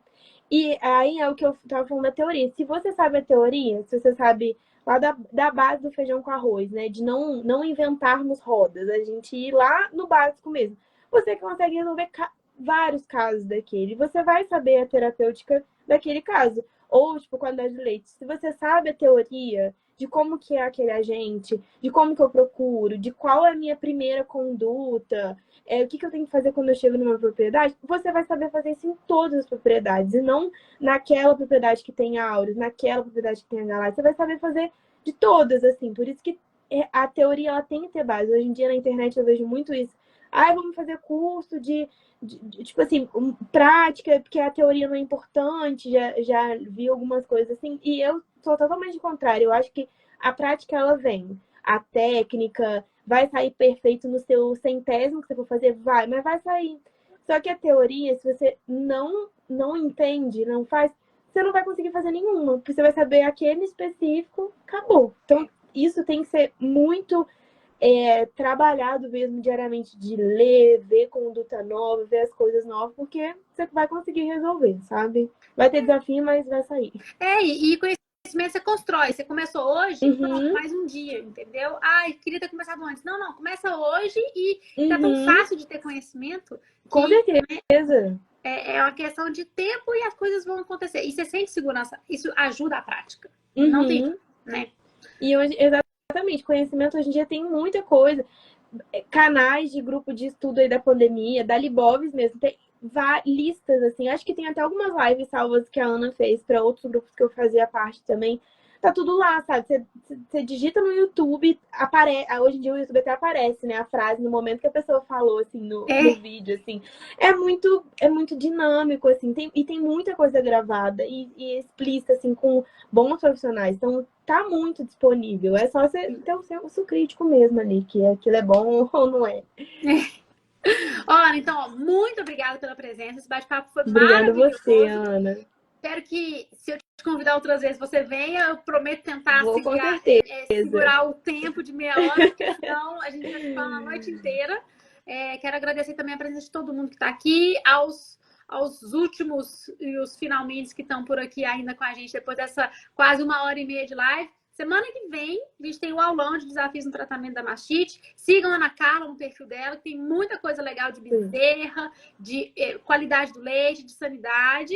E aí é o que eu tava falando da teoria. Se você sabe a teoria, se você sabe lá da base do feijão com arroz, né? De não inventarmos rodas, a gente ir lá no básico mesmo. Você consegue resolver vários casos daquele. Você vai saber a terapêutica daquele caso. Ou, tipo, qualidade de leite. Se você sabe a teoria de como que é aquele agente, de como que eu procuro, de qual é a minha primeira conduta, o que eu tenho que fazer quando eu chego numa propriedade, você vai saber fazer isso em todas as propriedades. E não naquela propriedade que tem áureos, naquela propriedade que tem a galáxia. Você vai saber fazer de todas, assim. Por isso que a teoria ela tem que ter base. Hoje em dia na internet eu vejo muito isso. Vamos fazer curso de tipo assim, prática, porque a teoria não é importante, já vi algumas coisas assim, e eu sou totalmente contrária. Eu acho que a prática, ela vem. A técnica vai sair perfeito no seu centésimo que você for fazer, mas vai sair. Só que a teoria, se você não entende, não faz, você não vai conseguir fazer nenhuma, porque você vai saber aquele específico, acabou. Então, isso tem que ser muito trabalhado mesmo diariamente, de ler, ver conduta nova, ver as coisas novas, porque você vai conseguir resolver, sabe? Vai ter desafio, mas vai sair. E conhecimento você constrói. Você começou hoje, pronto, mais um dia, entendeu? Ai, queria ter começado antes. Não, começa hoje e tá tão fácil de ter conhecimento. Com certeza. É uma questão de tempo e as coisas vão acontecer. E você sente segurança. Isso ajuda a prática. Não tem, né? E hoje, exatamente, conhecimento hoje em dia tem muita coisa. Canais de grupo de estudo aí da pandemia, da Libovs mesmo, tem listas, assim. Acho que tem até algumas lives salvas que a Ana fez para outros grupos que eu fazia parte também. Tá tudo lá, sabe? Você digita no YouTube, hoje em dia o YouTube até aparece, né? A frase no momento que a pessoa falou, assim, no vídeo, assim. É muito dinâmico, assim. E tem muita coisa gravada e explícita, assim, com bons profissionais. Então, tá muito disponível. É só você ter o senso crítico mesmo ali, que aquilo é bom ou não é. Olha, então, muito obrigada pela presença. Esse bate-papo foi maravilhoso. Obrigada a você, Ana. Espero que, se eu te convidar outras vezes, você venha. Eu prometo tentar segurar o tempo de meia hora, porque senão a gente vai ficar a noite inteira. Quero agradecer também a presença de todo mundo que está aqui, aos últimos e os finalmente que estão por aqui ainda com a gente, depois dessa quase 1h30 de live. Semana que vem, a gente tem o aulão de desafios no tratamento da mastite. Sigam a Ana Carla no perfil dela, que tem muita coisa legal de bezerra, de qualidade do leite, de sanidade.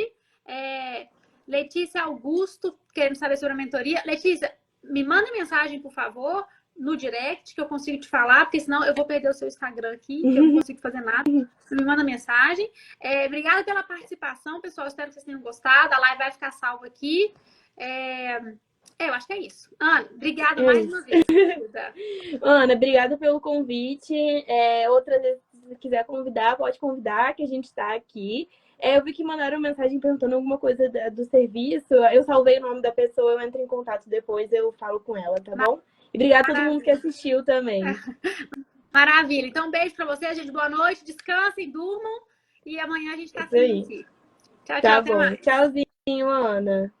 Letícia Augusto, querendo saber sobre a mentoria. Letícia, me manda mensagem, por favor, no direct, que eu consigo te falar, porque senão eu vou perder o seu Instagram aqui, que eu não consigo fazer nada. Você me manda mensagem. Obrigada pela participação, pessoal. Espero que vocês tenham gostado. A live vai ficar salva aqui. Eu acho que é isso. Ana, obrigada mais uma vez. Ana, obrigada pelo convite. Outras vezes, Se quiser convidar, pode convidar, que a gente está aqui. Eu vi que mandaram mensagem perguntando alguma coisa do serviço. Eu salvei o nome da pessoa, eu entro em contato depois, eu falo com ela, tá bom? E obrigada a todo mundo que assistiu também. Maravilha. Então, um beijo para vocês, gente. Boa noite, descansem, durmam. E amanhã a gente tá Isso aí. aqui. Tchau, tchau, Tá até bom. mais. Tchauzinho, Ana.